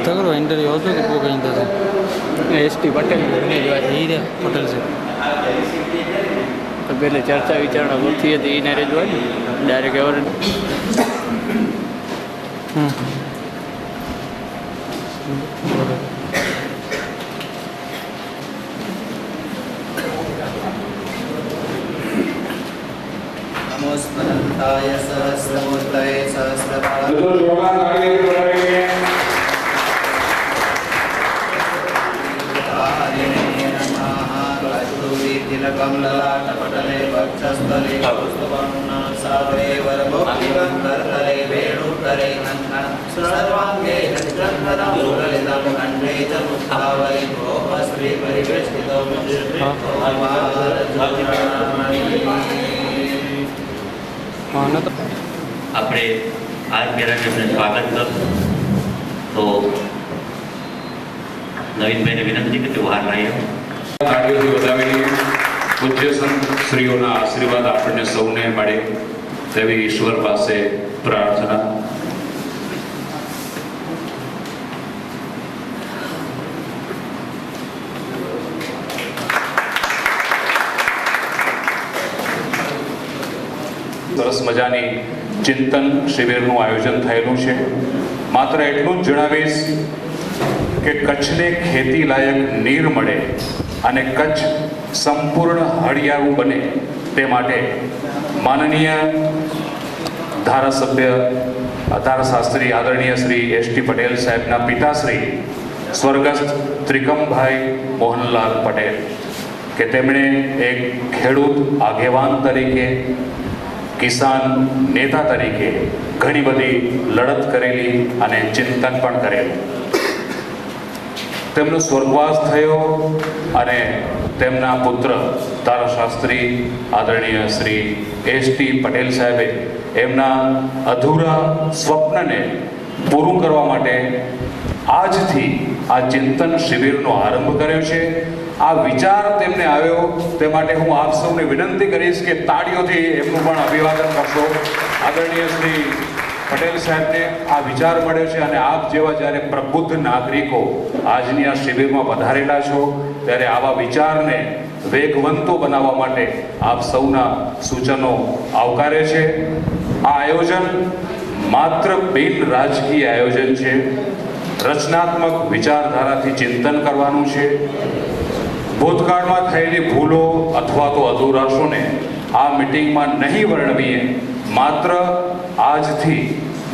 તગડો interview આવતો કે કોઈ કંઈ થશે એસટી પટેલ હીરે પટેલ છે તો પેલે ચર્ચા વિચારણા પૂરતી હતી એને જ હોય ને ડાયરેક્ટ એવર नमोस्मरन्ताय सहस्रमूर्तये सहस्रपादाय तिलकं ललाटपटले वक्षस्थले कौस्तुभं वरभोक्तिवन्तर्तले वेणुकरे कङ्कणं सर्वाङ्गे चन्द्रनं सुललितं कण्ठे च मुक्तावली भोगश्रीपरिवेष्टितो આપણે આજ મેરાને સ્વાગત કરું તો નવીનભાઈને વિનંતી કે તેઓ હાર રહી તાળીઓથી વધાવીને પૂજ્ય સંત શ્રીઓના આશીર્વાદ આપણને સૌને મળે તેવી ઈશ્વર પાસે પ્રાર્થના. સરસ મજાની ચિંતન શિબિરનું આયોજન થયેલું છે. માત્ર એટલું જ જણાવીશ કે કચ્છને ખેતી લાયક નીર મળે અને કચ્છ સંપૂર્ણ હળિયાળું બને તે માટે માનનીય ધારાશાસ્ત્રી આદરણીય શ્રી એસટી પટેલ સાહેબના પિતાશ્રી સ્વર્ગસ્થ ત્રિકમભાઈ મોહનલાલ પટેલ કે તેમણે એક ખેડૂત આગેવાન તરીકે કિસાન નેતા તરીકે ઘણી બધી લડત કરેલી અને ચિંતન પણ કરેલું. તેમનો સ્વર્ગવાસ થયો અને તેમના પુત્ર ધારાશાસ્ત્રી આદરણીય શ્રી એસટી પટેલ સાહેબે એમના અધૂરા સ્વપ્નને પૂરું કરવા માટે આજથી આ ચિંતન શિબિરનો આરંભ કર્યો છે. આ વિચાર તેમને આવ્યો તે માટે હું આપ સૌને વિનંતી કરીશ કે તાળીઓથી એમનું પણ અભિવાદન કરશો. આદરણીય શ્રી પટેલ સાહેબને આ વિચાર મળ્યો છે અને આપ જેવા જ્યારે પ્રબુદ્ધ નાગરિકો આજની આ શિબિરમાં પધારેલા છો ત્યારે આવા વિચારને વેગવંતો બનાવવા માટે આપ સૌના સૂચનો આવકારે છે. આ આયોજન માત્ર બિન રાજકીય આયોજન છે. રચનાત્મક વિચારધારાથી ચિંતન કરવાનું છે. ભૂતકાળમાં થયેલી ભૂલો અથવા તો અધૂરાશોને આ મિટિંગમાં નહીં વર્ણવીએ, માત્ર આજથી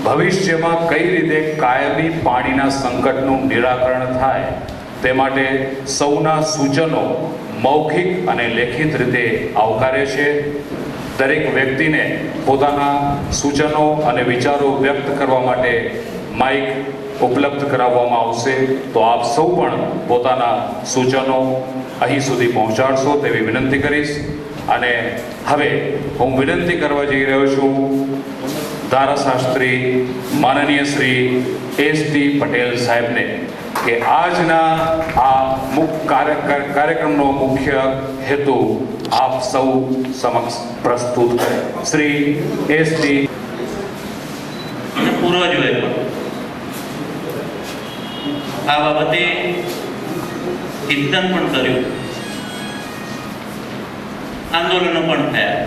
ભવિષ્યમાં કઈ રીતે કાયમી પાણીના સંકટનું નિરાકરણ થાય તે માટે સૌના સૂચનો મૌખિક અને લેખિત રીતે આવકારે છે. દરેક વ્યક્તિને પોતાના સૂચનો અને વિચારો વ્યક્ત કરવા માટે માઇક ઉપલબ્ધ કરાવવામાં આવશે, તો આપ સૌ પણ પોતાના સૂચનો અહીં સુધી પહોંચાડશો તેવી વિનંતી કરીશ. અને હવે હું વિનંતી કરવા જઈ રહ્યો છું ધારાશાસ્ત્રી માનનીય શ્રી એસટી પટેલ સાહેબને કે આજના આ કાર્યક્રમનો મુખ્ય હેતુ આપ સૌ સમક્ષ પ્રસ્તુત કરે. શ્રી એસટી પૂર્વજોએ આ બાબતે ચિંતન પણ કર્યું, આંદોલનો પણ થયા,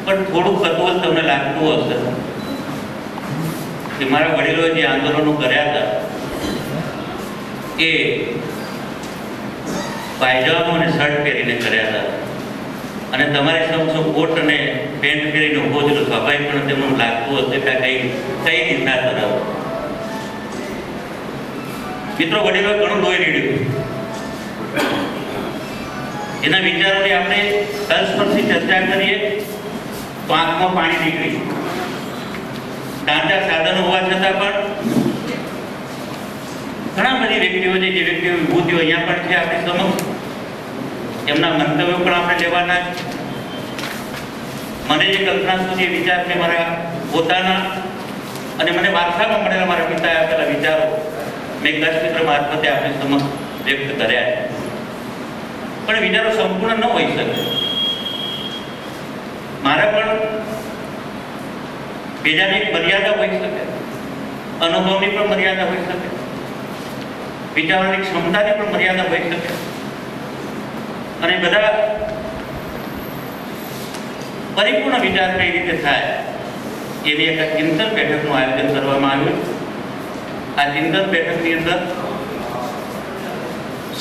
પણ થોડું કતૂહલ તમને લાગતું હશે કે મારા વડીલોએ જે આંદોલનો કર્યા હતા એ પાયજામો અને શર્ટ પહેરીને કર્યા હતા અને તમારી સમક્ષ કોટ અને પેન્ટ પહેરીને ઉભો થયેલો સ્વાભાવિક પણ તેમને લાગતું હશે કે કઈ દિશા તરફ. મિત્રો, વડીલોએ ઘણું લોહી નીડ્યું. એના વિચારોની આપણે તલસ્પર્શી ચર્ચા કરીએ તો આંખમાં પાણી નીકળી. ઢાંચા સાધનો હોવા છતાં પણ ઘણા બધી વ્યક્તિઓ છે, જે વ્યક્તિઓ વિભૂતિઓ અહીંયા પણ છે આપણી સમક્ષ, એમના મંતવ્યો પણ આપણે લેવાના. મને જે કલ્પના સુધી વિચારને મારા પોતાના અને મને વારસામાં મળેલા મારા પિતાએ આપેલા વિચારો મેં કચ્છ મિત્ર મારફતે આપણી સમક્ષ વ્યક્ત કર્યા. પણ વિચારો સંપૂર્ણ ન હોઈ શકે. મારા પણ બીજાની મર્યાદા હોઈ શકે. અનુભવની પણ મર્યાદા હોઈ શકે, વિચારવાની ક્ષમતાની પણ મર્યાદા હોઈ શકે, અને બધા પરિપૂર્ણ વિચાર કઈ રીતે થાય એની એક ચિંતન બેઠકનું આયોજન કરવામાં આવ્યું. આ ચિંતન બેઠકની અંદર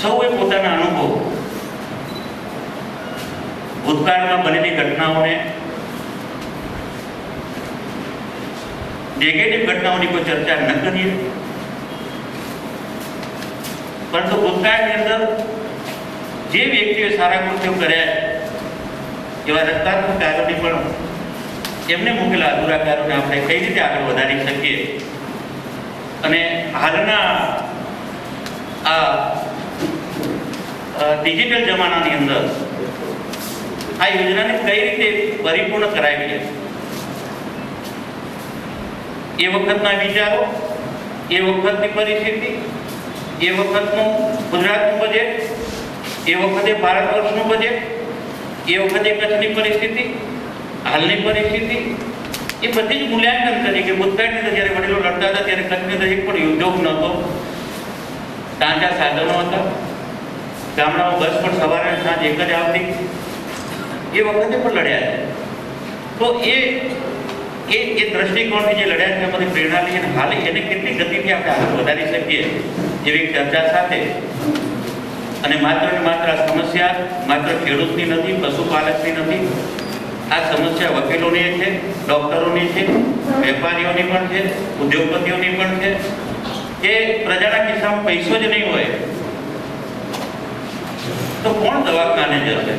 સૌએ પોતાના અનુભવ, ભૂતકાળમાં બનેલી ઘટનાઓને, નેગેટિવ ઘટનાઓની કોઈ ચર્ચા ન કરીએ, પરંતુ ભૂતકાળની અંદર જે વ્યક્તિઓએ સારા કૃત્યો કર્યા એવા રક્ષાત્મક કાર્યોની પણ એમને મૂકેલા અધૂરા કાર્યોને આપણે કઈ રીતે આગળ વધારી શકીએ, અને હાલના આ ડિજિટલ જમાનાની અંદર આ યોજનાને કઈ રીતે પરિપૂર્ણ કરાવીએ. એ વખતના વિચારો, એ વખતની પરિસ્થિતિ, એ વખતનું ગુજરાતનું બજેટ, એ વખતે ભારત વર્ષનું બજેટ, એ વખતે કચ્છની પરિસ્થિતિ, હાલની પરિસ્થિતિ, એ બધી જ મૂલ્યાંકન કરી કે ભૂતકાળની અંદર જ્યારે વડીલો લડતા હતા ત્યારે કચ્છની અંદર એક પણ ઉદ્યોગ નહોતો, કાંચા સાધનો હતા, ગામડામાં બસ પણ સવારે સાંજ એક જ આવતી, એ વખતે પણ લડ્યા છે. તો એ દ્રષ્ટિકોણથી જે લડ્યા છે એમાંથી પ્રેરણા લઈને હાલ એને કેટલી ગતિથી આપણે આગળ વધારી શકીએ એવી ચર્ચા સાથે, અને માત્ર ને માત્ર આ સમસ્યા માત્ર ખેડૂતની નથી, પશુપાલકની નથી, આ સમસ્યા વકીલોની છે, ડોક્ટરોની છે, વેપારીઓની પણ છે, ઉદ્યોગપતિઓની પણ છે, કે પ્રજાના ખિસ્સામાં પૈસો જ નહીં હોય તો કોણ દવાખાને જશે?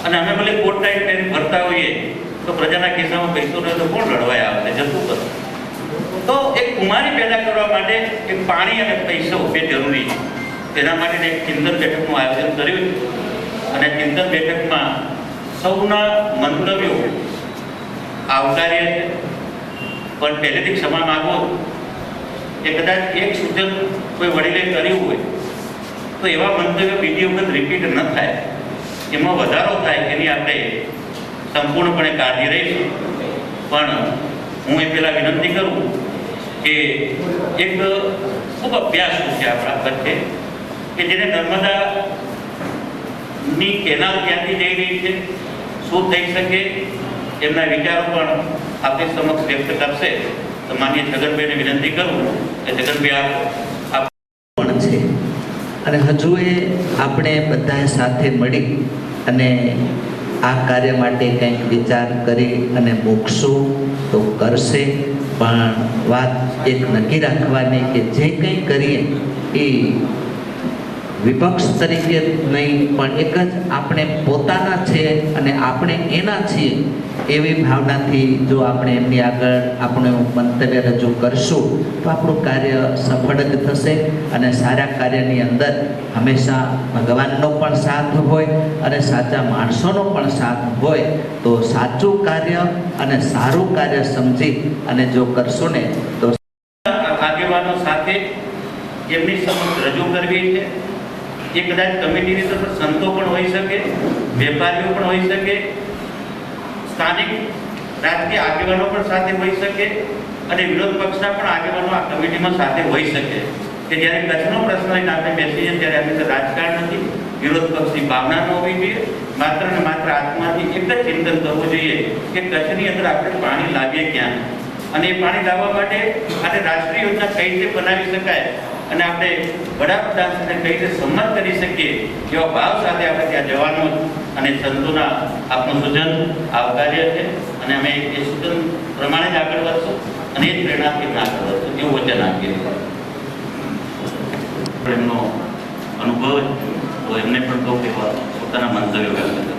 અને અમે ભલે કોટ ટાઈટ પહેરી ભરતા હોઈએ તો પ્રજાના ખિસ્સામાં પૈસો ન હોય તો કોણ લડવાય આવશે, જતું કરે. તો એક કુમારી પેદા કરવા માટે એક પાણી અને પૈસો બે જરૂરી છે. તેના માટે એક ચિંતન બેઠકનું આયોજન કર્યું અને ચિંતન બેઠકમાં સૌના મંતવ્યો આવકાર્ય છે, પણ પહેલેથી ક્ષમા માગો કે કદાચ એક સૂચન કોઈ વડીલે કર્યું હોય તો એવા મંતવ્યો બીજી વખત રિપીટ ન થાય, એમાં વધારો થાય એની આપણે સંપૂર્ણપણે કાળજી રહીશું. પણ હું એ પહેલાં વિનંતી કરું કે એક ખૂબ અભ્યાસ છે આપણા વચ્ચે કે જેને નર્મદાની કેનાલ ક્યાંથી જઈ રહી છે, શું થઈ શકે, એમના વિચારો પણ આપણી સમક્ષ વ્યક્ત કરશે. તો માનીય છગનભાઈને વિનંતી કરું કે છગનભાઈ આપ પણ છે, અને હજુ એ આપણે બધા સાથે મળી અને આ કાર્ય માટે કંઈક વિચાર કરી અને મૂકશું તો કરશે. પણ વાત એક નક્કી રાખવાની કે જે કંઈ કરીએ એ વિપક્ષ તરીકે નહીં, પણ એક જ આપણે પોતાના છે અને આપણે એના છીએ એવી ભાવનાથી જો આપણે એમની આગળ આપણું મંતવ્ય રજૂ કરશું તો આપણું કાર્ય સફળ જ થશે. અને સારા કાર્યની અંદર હંમેશા ભગવાનનો પણ સાથ હોય અને સાચા માણસોનો પણ સાથ હોય. તો સાચું કાર્ય અને સારું કાર્ય સમજી અને જો કરશું ને તો આગેવાનો સાથે એમની સમક્ષ રજૂ કરવી છે. એ કદાચ કમિટીની અંદર સંતો પણ હોઈ શકે, વેપારીઓ પણ હોઈ શકે, સ્થાનિક રાજકીય આગેવાનો પણ સાથે હોઈ શકે, અને વિરોધ પક્ષના પણ આગેવાનો આ કમિટીમાં સાથે હોઈ શકે. કે જ્યારે કચ્છનો પ્રશ્ન લઈને આપણે બેસીએ ત્યારે આપણે રાજકારણ નથી, વિરોધ પક્ષની ભાવના ન હોવી જોઈએ. માત્ર ને માત્ર આત્માથી એક જ ચિંતન કરવું જોઈએ કે કચ્છની અંદર આપણે પાણી લાવીએ ક્યાં, અને એ પાણી લાવવા માટે આપણે રાષ્ટ્રીય યોજના કઈ રીતે બનાવી શકાય અને આપણે વડાપ્રધાન સાથે કઈ રીતે સંમત કરી શકીએ એવા ભાવ સાથે આપણે ત્યાં જવાનું અને સંતોના આપનું સૂચન આવકાર્ય છે. અને અમે એ સૂચન પ્રમાણે જ આગળ વધશું અને એ જ પ્રેરણાથી આગળ વધશું એવું વચન આપીએ. એમનો અનુભવ તો એમને પણ કહું કે પોતાના મંતવ્યો વ્યક્ત કરે.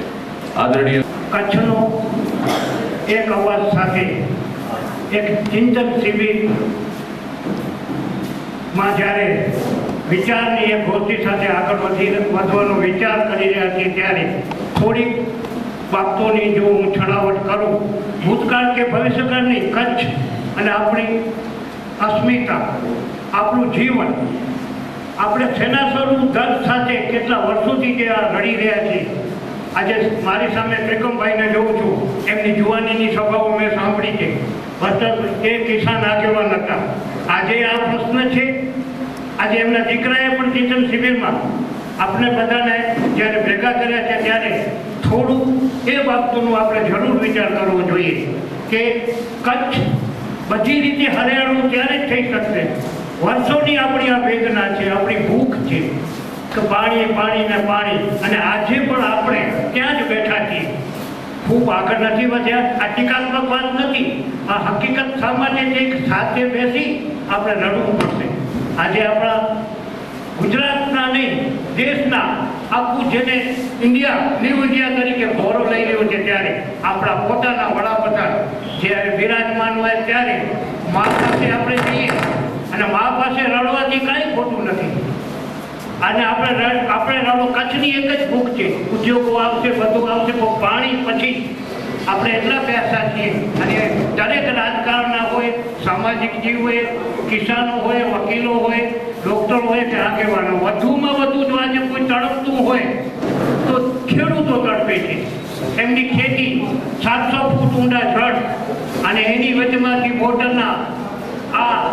આદરણીય કચ્છનો એક અવાજ સાથે એક ચિંતન શિબિરમાં જ્યારે વિચારની એક ગોષ્ઠી સાથે આગળ વધવાનો વિચાર કરી રહ્યા છીએ ત્યારે થોડીક બાબતોની જો હું છણાવટ કરું, ભૂતકાળ કે ભવિષ્યકાળની કચ્છ અને આપણી અસ્મિતા, આપણું જીવન, આપણે સેનાસોનું દર્દ સાથે કેટલા વર્ષોથી જે આ લડી રહ્યા છીએ આજે મારી સામે ત્રિકમભાઈને જોઉં છું, એમની જુવાનીની સભાઓ મેં સાંભળી છે. વસ્તર એ કિસાન આગેવાન હતા. આજે આ પ્રશ્ન છે. આજે એમના દીકરાએ પણ ચિંતન શિબિરમાં આપણે બધાને જ્યારે ભેગા કર્યા છે ત્યારે થોડું એ બાબતોનું આપણે જરૂર વિચાર કરવો જોઈએ કે કચ્છ બધી રીતે હરિયાળું ત્યારે જ થઈ શકશે. વર્ષોની આપણી આ વેદના છે, આપણી ભૂખ છે કે પાણી પાણી ને પાણી, અને આજે પણ આપણે ત્યાં જ બેઠા છીએ. ખૂબ આગળ નથી વધ્યા. આ ટીકાત્મક વાત નથી, આ હકીકત સામાન્ય છે. સાથે બેસી આપણે લડવું પડશે. આજે આપણા ગુજરાતના નહીં, દેશના આખું જેને ઇન્ડિયા ન્યૂ ઇન્ડિયા તરીકે ગૌરવ લઈ રહ્યું છે, ત્યારે આપણા પોતાના વડાપ્રધાન જ્યારે બિરાજમાન હોય ત્યારે મા પાસે આપણે જઈએ, અને મા પાસે રડવાથી કાંઈ ખોટું નથી. અને આપણે રડો. કચ્છની એક જ ભૂખ છે, ઉદ્યોગો આવશે, બધું આવશે, પણ પાણી પછી આપણે એટલા પૈસા છીએ. અને દરેક રાજકારણના હોય, સામાજિક જીવ હોય, કિસાનો હોય, વકીલો હોય, ડૉક્ટર હોય કે આગેવાનો, વધુમાં વધુ જો આજે કોઈ તડપતું હોય તો ખેડૂતો તડપે છે. એમની ખેતી 700 ફૂટ ઊંડા જળ, અને એની વચમાંથી બોર્ડરના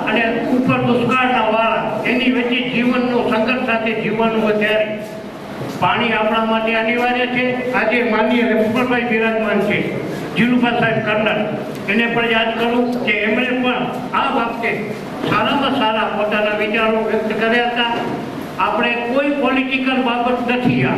અને ઉપર દુષ્કાળના વાળા, એની વચ્ચે જીવનનો સંઘર્ષ સાથે જીવવાનું હોય ત્યારે પાણી આપણા માટે અનિવાર્ય છે. આજે માનનીય રક્ષણભાઈ બિરાજમાન છે, જીલુભા સાહેબ કર્નલ, એને પણ યાદ કરું કે એમણે પણ આ બાબતે સારામાં સારા પોતાના વિચારો વ્યક્ત કર્યા હતા. આપણે કોઈ પોલિટિકલ બાબત નથી. આ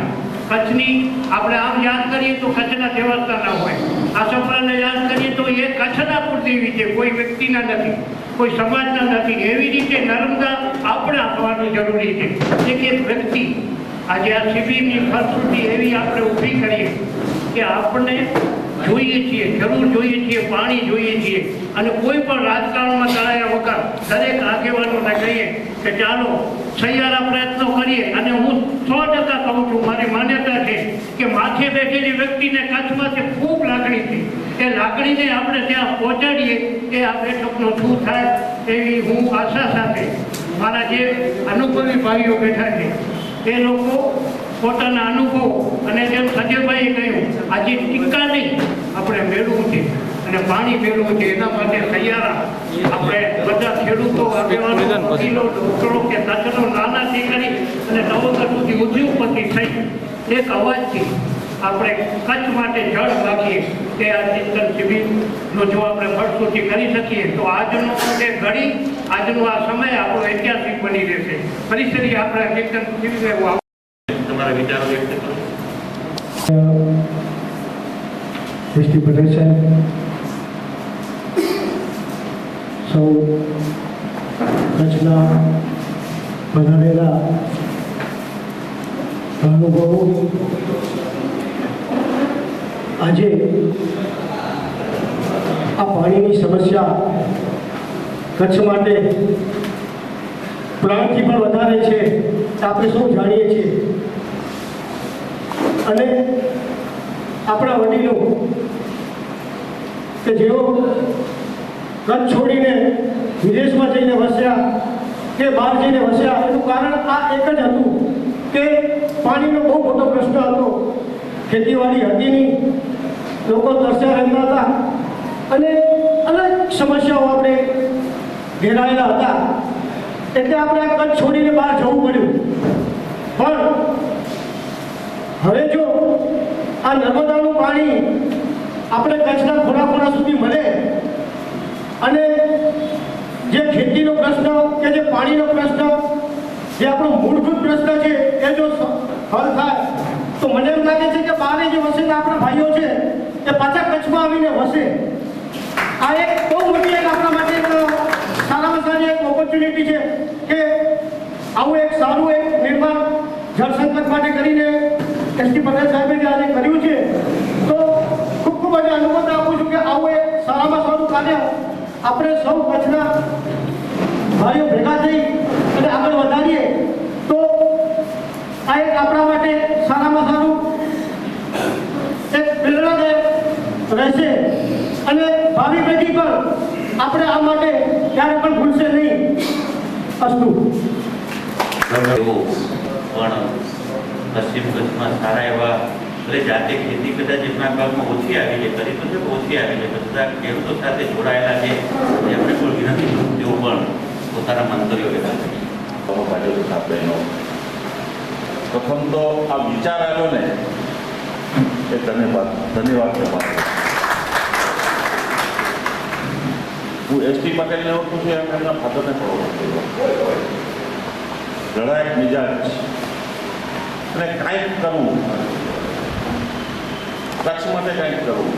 કચ્છની આપણે આમ યાદ કરીએ તો કચ્છના દેવસ્થાનના હોય, આ સફરાને યાદ કરીએ તો એ કચ્છના પૂરતી છે, કોઈ વ્યક્તિના નથી, કોઈ સમાજના નથી. એવી રીતે નર્મદા આપણે આપવાનું જરૂરી છે. એક એક વ્યક્તિ આજે આ શિબિરની ફલશ્રુતિ એવી આપણે ઊભી કરીએ કે આપણે જોઈએ છીએ, જરૂર જોઈએ છીએ, પાણી જોઈએ છીએ. અને કોઈ પણ રાજકારણમાં તળાયા વગર દરેક આગેવાનોને કહીએ કે ચાલો સહિયારા પ્રયત્નો કરીએ. અને હું 100% કહું છું, મારી માન્યતા છે કે માથે બેઠેલી વ્યક્તિને કચ્છમાંથી ખૂબ લાગણી છે. એ લાગણીને આપણે ત્યાં પહોંચાડીએ એ આ બેઠકનો શું થાય એવી હું આશા સાથે મારા જે અનુભવી ભાઈઓ બેઠા છે એ લોકો પોતાના અનુભવ, અને જેમ સજયભાઈએ કહ્યું, આજે ટીકા નહીં, આપણે મેળવવું છે અને પાણી મેળવવું છે. એના માટે સહિયારા આપણે બધા ખેડૂતો, આગેવાનો, વકીલો, ડોક્ટરો કે કચ્છનો નાનાથી કરી અને નવોદર સુધી ઉદ્યોગપતિ થઈ એક અવાજથી આપણે કચ્છ માટે જળ માગીએ કે આ ચિંતન શિબિરનો જો આપણે ફળશ્રુતિ કરી શકીએ તો આજનો તે ઘડી, આજનો આ સમય આપણો ઐતિહાસિક બની રહેશે. ફરી આપણે ચિંતન શિબિર તમારા વિચારો વ્યક્ત કરો. એસટી પટેલ સાહેબ, સૌ કચ્છના બનાવેલા અનુભવો, આજે આ પાણીની સમસ્યા કચ્છ માટે પ્રાણથી પણ વધારે છે, આપણે સૌ જાણીએ છીએ. અને આપણા વડીલો કે જેઓ કચ્છ છોડીને વિદેશમાં જઈને વસ્યા કે બહાર જઈને વસ્યા, એનું કારણ આ એક જ હતું કે પાણીનો બહુ મોટો પ્રશ્ન હતો. ખેતીવાડી હતી નહીં, લોકો તરસ્યા રહેતા હતા અને અનેક સમસ્યાઓ આપણે ઘેરાયેલા હતા. એટલે આપણે આ કચ્છ છોડીને બહાર જવું પડ્યું. પણ હવે જો આ નર્મદાનું પાણી આપણે કચ્છના ખૂણા સુધી મળે અને જે ખેતીનો પ્રશ્ન કે જે પાણીનો પ્રશ્ન, જે આપણો મૂળભૂત પ્રશ્ન છે, એ જો હલ થાય તો મને એમ લાગે છે કે બહારે જે વસેલા આપણા ભાઈઓ છે એ પાછા કચ્છમાં આવીને વસે. આ એક બહુ મોટી એક આપણા માટે એક સારામાં સારી એક ઓપોર્ચ્યુનિટી છે કે આવું એક સારું એક નિર્માણ જળ સંકટ માટે કરીને એસટી પટેલ સાહેબે જે આજે કર્યું છે, તો ખૂબ ખૂબ આજે અનુમતિ આપું છું કે આવું એક સારામાં સારું કાર્ય આપણે સૌ કચ્છના ભાઈઓ ભેગા થઈ અને આગળ વધારીએ તો આ એક આપણા માટે સારામાં સારું એક પ્રેરણાદાયક રહેશે. અને ભાવિ પેઢી પર આપણે આ માટે ક્યારે પણ ભૂલશે નહીં. અસ્તુ. પણ પશ્ચિમ કચ્છમાં સારા એવા એટલે જાતે ખેતી કદાચ એમના ભાગમાં ઓછી આવી છે, કરી તો છે પણ ઓછી આવી છે. બધા ખેડૂતો સાથે જોડાયેલા છે, એમને પણ વિનંતી કરું તેઓ પણ પોતાના મંતવ્યો વ્યક્ત કરે. ભાજપ બહેનો, પ્રથમ તો આ વિચાર આવ્યો ને એ ધન્યવાદ તમારો. હું એસટી પટેલને ઓળખું છું, એમ એમના ફાધરને પણ ઓળખું છું. લડાયક મિજાજ અને કાંઈક કરવું, કચ્છ માટે કાંઈક કરવું,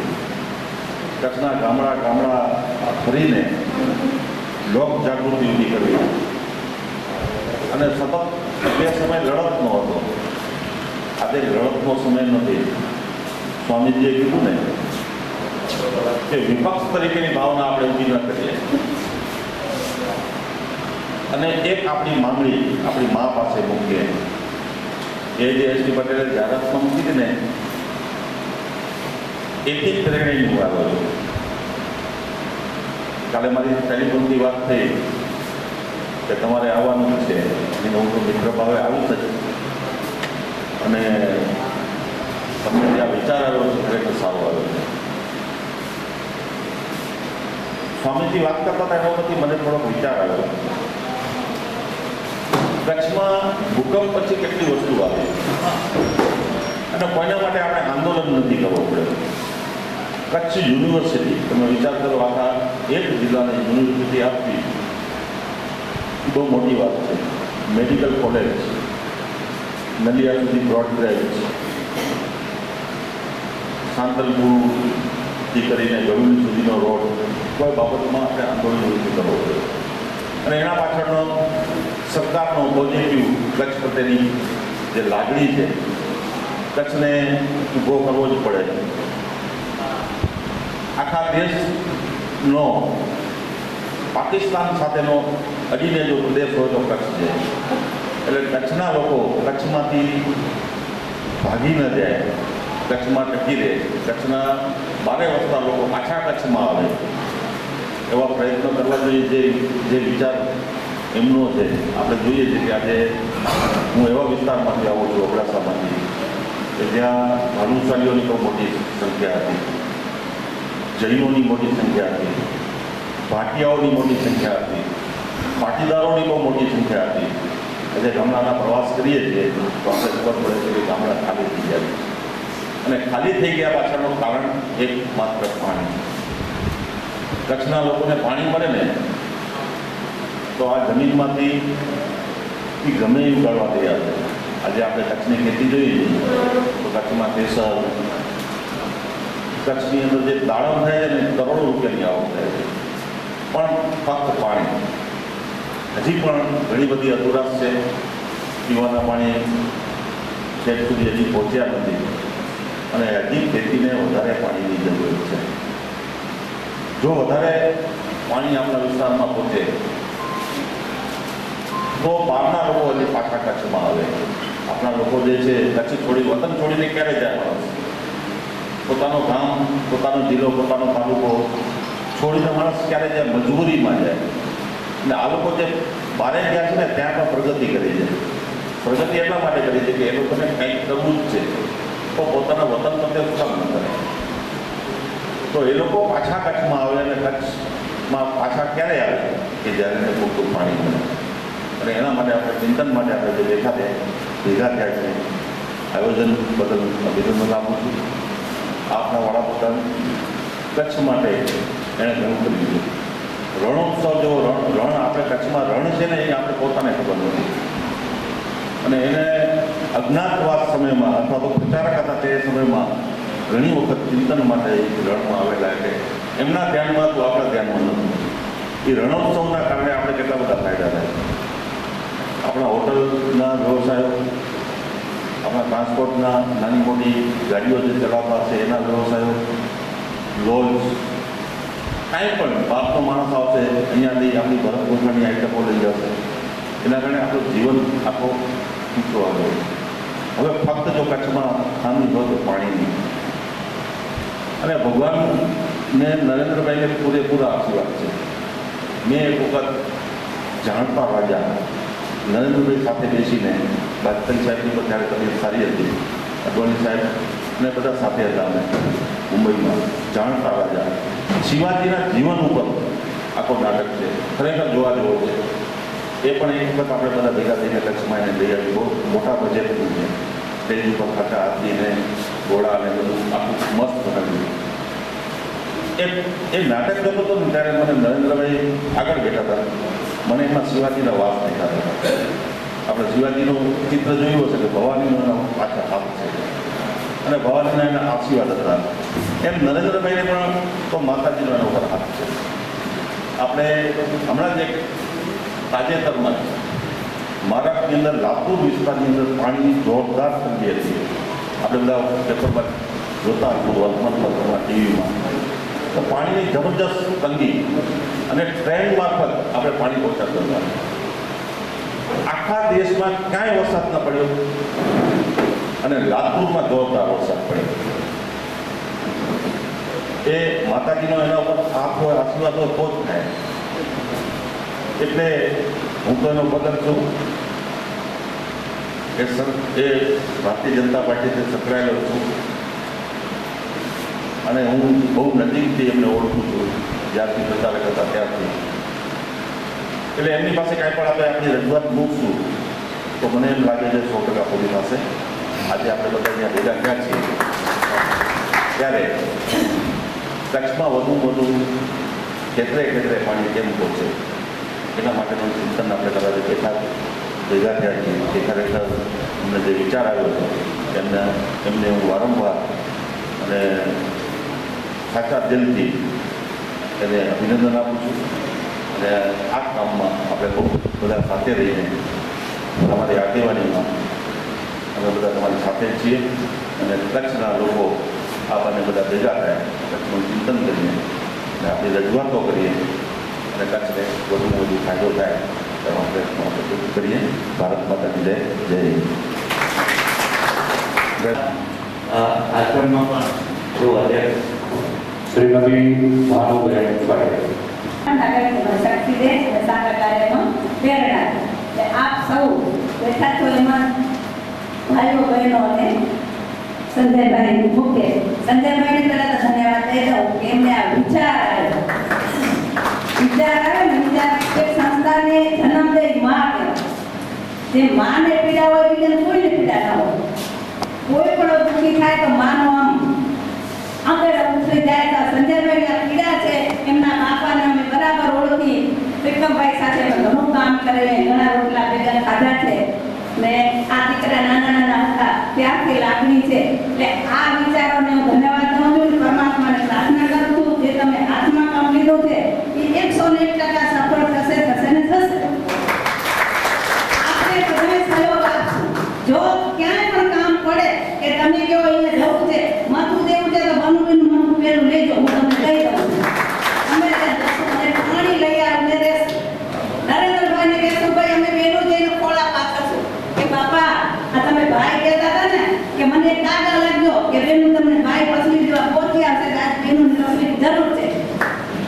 કચ્છના ગામડા ફરીને લોક જાગૃતિ ઊભી કરવી. અને સતત તે સમય લડતનો હતો, આજે લડતનો સમય નથી. સ્વામીજીએ કીધું ને કે વિપક્ષ તરીકેની ભાવના આપણે ઊભી ન કરીએ. અને એક આપણી માંગણી આપણી મા પાસે મૂકીએ. એ જે એસટી પટેલે જાહેરાતમાં મૂકી હતી ને, એથી જ પ્રેરણા હું આવ્યો છું. કાલે મારી ટેલિફોનથી વાત થઈ કે તમારે આવવાનું છે, એનો હું તો મિત્ર ભાવે આવીશ જ. અને તમને જ્યાં વિચાર આવ્યો છે ખરેખર સારો આવ્યો છે. સ્વામીજી વાત કરતા હતા એનો પછી મને થોડોક વિચાર આવ્યો. કચ્છમાં ભૂકંપ પછી કેટલી વસ્તુ આવી અને કોઈના માટે આપણે આંદોલન નથી કરવું પડે. કચ્છ યુનિવર્સિટી, તમે વિચાર કરો, આખા એક જિલ્લાને યુનિવર્સિટી આપવી બહુ મોટી વાત છે. મેડિકલ કોલેજ, નલિયા સુધી બ્રોડગેજ, સાંતલપુરથી કરીને ગરુડી સુધીનો રોડ, કોઈ બાબતમાં આપણે આંદોલન નથી કરવો પડે. અને એના પાછળનો સરકારનો પોઝિટિવ કચ્છ પ્રત્યેની જે લાગણી છે, કચ્છને ઊભો કરવો જ પડે. આખા દેશનો પાકિસ્તાન સાથેનો અડીને જો પ્રદેશ હોય તો કચ્છ છે. એટલે કચ્છના લોકો કચ્છમાંથી ભાગી ન જાય, કચ્છમાં ટકી રહે, કચ્છના બારે વસતા લોકો પાછા કચ્છમાં આવે, એવા પ્રયત્નો કરવા જોઈએ. જે વિચાર એમનો છે, આપણે જોઈએ છીએ કે આજે હું એવા વિસ્તારમાંથી આવું છું, અબડાસામાંથી, કે જ્યાં ભાનુશાલીઓની બહુ મોટી સંખ્યા હતી, જૈનોની મોટી સંખ્યા હતી, ભાટિયાઓની મોટી સંખ્યા હતી, પાટીદારોની બહુ મોટી સંખ્યા હતી. આજે ગામડાના પ્રવાસ કરીએ છીએ તો આપણે ખબર પડે છે કે ગામડા ખાલી થઈ ગયા છે. અને ખાલી થઈ ગયા પાછળનું કારણ એક માત્ર પાણી. કચ્છના લોકોને પાણી મળે ને તો આ જમીનમાંથી ગમે એ ઉગાડવા તૈયાર છે. આજે આપણે કચ્છની ખેતી જોઈએ તો કચ્છમાં કેસર, કચ્છની અંદર જે દાડમ થાય છે ને, કરોડો રૂપિયાની આવક થાય છે, પણ ફક્ત પાણી. હજી પણ ઘણી બધી અધુરાશ છે. પીવાના પાણી છેક સુધી હજી પહોંચ્યા નથી અને હજી ખેતીને વધારે પાણીની જરૂર છે. જો વધારે પાણી આપણા વિસ્તારમાં પહોંચે તો બહારના લોકો હજી પાછા કચ્છમાં આવે. આપણા લોકો જે છે કચ્છ છોડી, વતન છોડીને ક્યારે જાય માણસ? પોતાનું ગામ, પોતાનો જિલ્લો, પોતાનો તાલુકો છોડીને માણસ ક્યારે જાય? મજબૂરીમાં જાય. અને આ લોકો જે બહારે ગયા છે ને ત્યાં પણ પ્રગતિ કરી છે. પ્રગતિ એટલા માટે કરી છે કે એ લોકોને કંઈક કરવું જ છે, તો પોતાના વતન પ્રત્યે શું કામ ન કરે? તો એ લોકો પાછા કચ્છમાં આવે અને કચ્છમાં પાછા ક્યારે આવે કે જ્યારે એને પૂરતું પાણી મળે. અને એના માટે આપણે ચિંતન માટે આપણે જે ભેગા થયા છે, આયોજન બદલ અભિનંદન આપું છું. આપના વડાપ્રધાન કચ્છ માટે એણે ઘણું કર્યું છે. રણોત્સવ જેવો રણ આપણે કચ્છમાં રણ છે ને એ આપણે પોતાને ખબર નથી. અને એને અજ્ઞાતવાસ સમયમાં અથવા તો પ્રચારક હતા તે સમયમાં ઘણી વખત ચિંતન માટે રણમાં આવેલા, એટલે એમના ધ્યાનમાં તો આપણા ધ્યાનમાં નહોતું. એ રણોત્સવના કારણે આપણે કેટલા બધા ફાયદા થાય. આપણા હોટલના વ્યવસાયો, આપણા ટ્રાન્સપોર્ટના નાની મોટી ગાડીઓ જે ચલાવતા હશે એના વ્યવસાયો, લોજ, કાંઈ પણ બહારનો માણસ આવશે અહીંયાથી આપણી ભરત ગોઠાની આઈટમો લઈ જશે. એના કારણે આપણું જીવન આખો ઊંચો આવ્યો. હવે ફક્ત જો કચ્છમાં ખામી હોય તો પાણીની. અને ભગવાનને નરેન્દ્રભાઈને પૂરેપૂરા આશીર્વાદ છે. મેં એક વખત જાણતા રાજા નરેન્દ્રભાઈ સાથે બેસીને વાજપેયી સાહેબની પર જ્યારે તબિયત સારી હતી, અડવાણી સાહેબ અને બધા સાથે હતા અમે મુંબઈમાં. જાણતા રાજા શિવાજીના જીવન ઉપર આખો નાટક છે, ખરેખર જોવા જેવો છે. એ પણ એક વખત આપણે બધા ભેગા થઈને કચ્છમાં એને લઈ આવી. બહુ મોટા બજેટનું છે. સ્ટેજ ઉપર ખાતા હાથીને ઘોડા અને બધું આખું મસ્ત બનાવ્યું. એ નાટક કરતો હતો ને ત્યારે મને નરેન્દ્રભાઈ આગળ બેઠા હતા. મને એમાં શિવાજીના વાસ દેખાતા હતા. આપણે શિવાજીનું ચિત્ર જોયું હશે કે ભવાનીનો એનો પાછા હાથ છે અને ભવાનીના એના આશીર્વાદ હતા. એમ નરેન્દ્રભાઈને પણ તો માતાજીનો એના ઉપર હાથ છે. આપણે હમણાં જ એક તાજેતરમાં મહારાષ્ટ્રની અંદર લાતૂર વિસ્તારની અંદર પાણીની જોરદાર તંગી હતી. આપણે બધા પેપરમાં જોતા હતું, વર્તમાનપત્રમાં, ટીવીમાં. તો પાણીની જબરજસ્ત તંગી અને ટ્રેન મારફત આપણે પાણી પહોંચાડતા હતા. આખા દેશમાં ક્યાંય વરસાદ ન પડ્યો અને લાતૂરમાં જોરદાર વરસાદ પડ્યો. એ માતાજીનો એના ઉપર આખો આશીર્વાદ હોય તો જ થાય. એટલે હું તો એનો બદલ છું કે એ ભારતીય જનતા પાર્ટીથી સંકળાયેલો છું અને હું બહુ નજીકથી એમને ઓળખું છું જ્યારથી પ્રચારક હતા ત્યારથી. એટલે એમની પાસે કાંઈ પણ આપણે આપણી રજૂઆત મૂકશું તો મને એમ લાગે છે 100% પોલી પાસે. આજે આપણે બધા ત્યાં ભેગા થયા છીએ ત્યારે કચ્છમાં વધુ ખેતરે પાણી કેમ પહોંચે એના માટેનું ચિંતન આપણે કરવા ભેગા થયા છીએ. એ ખરેખર અમને જે વિચાર આવ્યો હતો એમને હું વારંવાર અને સાચા દિલથી એને અભિનંદન આપું છું. અને આ કામમાં આપણે બહુ બધા સાથે રહીને તમારી આગેવાનીમાં અમે બધા તમારી સાથે છીએ અને કચ્છના લોકો આપણને બધા ભેગા થાય, કચ્છનું ચિંતન કરીએ અને આપણી રજૂઆતો કરીએ અને કચ્છને વધુને વધુ ફાયદો થાય એવા પ્રયત્નો આપણે કરીએ. ભારત માતાની જય. આશ્રમમાં પણ જો અધ્યક્ષ શ્રીમતી ભાનુબેન પટેલ. શક્તિદેશ સારા કાર્યમાં પ્રેરણા. આપ સૌ બેઠા છો એમાં ભાઈઓ બહેનો અને સંજયભાઈ મુખ્ય. સંજયભાઈને પહેલા તો ધન્યવાદ દઈ દઉં કે એમને આ વિચાર આવ્યો ને વિચાર એક સંસ્થાને જન્મ દે માં કહેવાય. જે માને પીડા હોય બીજાને કોઈને પીડા ના હોય. કોઈ પણ દુઃખી થાય તો માનો આગળ ઉતરી જાય. તો સંજયભાઈ આ પીડા છે એમના બાપાને અમે બરાબર ઓળખી. વિક્રમભાઈ સાથે ઘણું કામ કરે, ઘણા રોટલા ભેગા ખાધા છે ને આ દીકરા નાના હતા ત્યારથી લાગણી છે. એટલે આ વિચારોને હું ધન્યવાદ દઉં છું. પરમાત્માને પ્રાર્થના કરું છું જે તમે હાથમાં કામ લીધું છે એ 101% સફળ થશે ને થશે. આપણે બધાએ સહયોગ આપશું. જો ક્યાંય પણ કામ પડે કે તમે કહો અહીંયા જવું છે, માથું દેવું છે તો બનુબેનનું માથું પેલું લેજો, હું તમને કહી દઉં છું. અમે પાણી લઈ આવીને રહેશું. નરેન્દ્રભાઈને કહેશું ભાઈ અમે બેનું જઈને ખોળા પાકશું કે બાપા આ તમે ભાઈ કહેતા હતા ને કે મને એક કાગળ લાગ્યો કે બેનું તમને ભાઈ પસંદ દેવા પહોંચી આવશે કે આજ બેનું રસોઈની જરૂર છે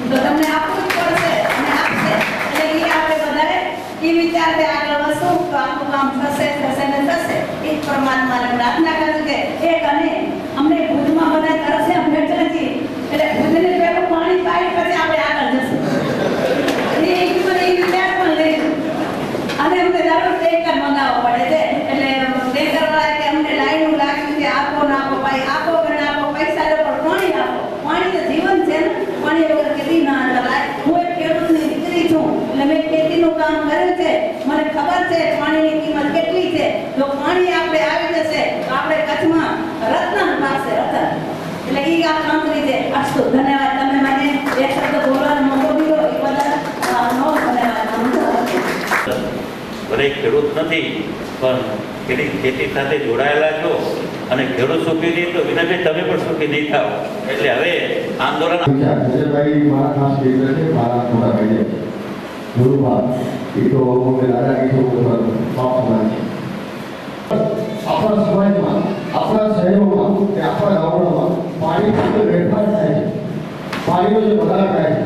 તો તમને આપવું જ પડશે અને આપશે. એટલે એ આપણે બધાએ એ વિચારથી આગળ વધશું તો આપણું કામ થશે ને થશે. એ જ પરમાત્માને પ્રાર્થના કરું કે એક અને અમને ભુજમાં બધા તરસે ભેટે છે એટલે ભુજને પહેલું પાણી પાઈ પછી આપણે આગળ જશું. એ વિચાર પણ લઈશું અને અમને દરરોજ ટેન્કર મંગાવવો પડે છે. એટલે ટેન્કર વાળા કે અમને લાઈનું લાગ્યું છે આપો ના આપો ભાઈ આપો કે ના આપો પૈસા લો પણ પાણી આપો. પાણી તો જીવન છે ને, પાણી વગર ખેતી ના ચલાય. હું એક ખેડૂતની દીકરી છું એટલે મેં ખેતીનું કામ કર્યું છે. મને ખબર છે પાણીની કિંમત કેટલી છે. જો પાણી આપણે આવી જશે તો આપણે કચ્છમાં રત્ન પાકશે રતન. એટલે એ આ કામ કરી છે. અસ્તુ ધન્યવાદ. તમે મને એક શબ્દ બોલવાનો મોકો દીધો એ બદલ આપનો ધન્યવાદ. ભલે ખેડૂત નથી પણ ખેતી સાથે જોડાયેલા છો અને ખેડૂત સુખી નહીં તો વિનયભાઈ તમે પણ સુખી નહીં થાવ. એટલે હવે આંદોલન સંજયભાઈ મારા ખાસ મિત્ર છે, મારા મોટા ભાઈ છે. ગુરુભાઈ એ તો અમે દાદાગીરી બાપમાં છે. આપણા સમાજમાં, આપણા શહેરોમાં કે આપણા ગામડામાં પાણી વેડફાટ થાય છે, પાણીનો જે બગાડ થાય છે.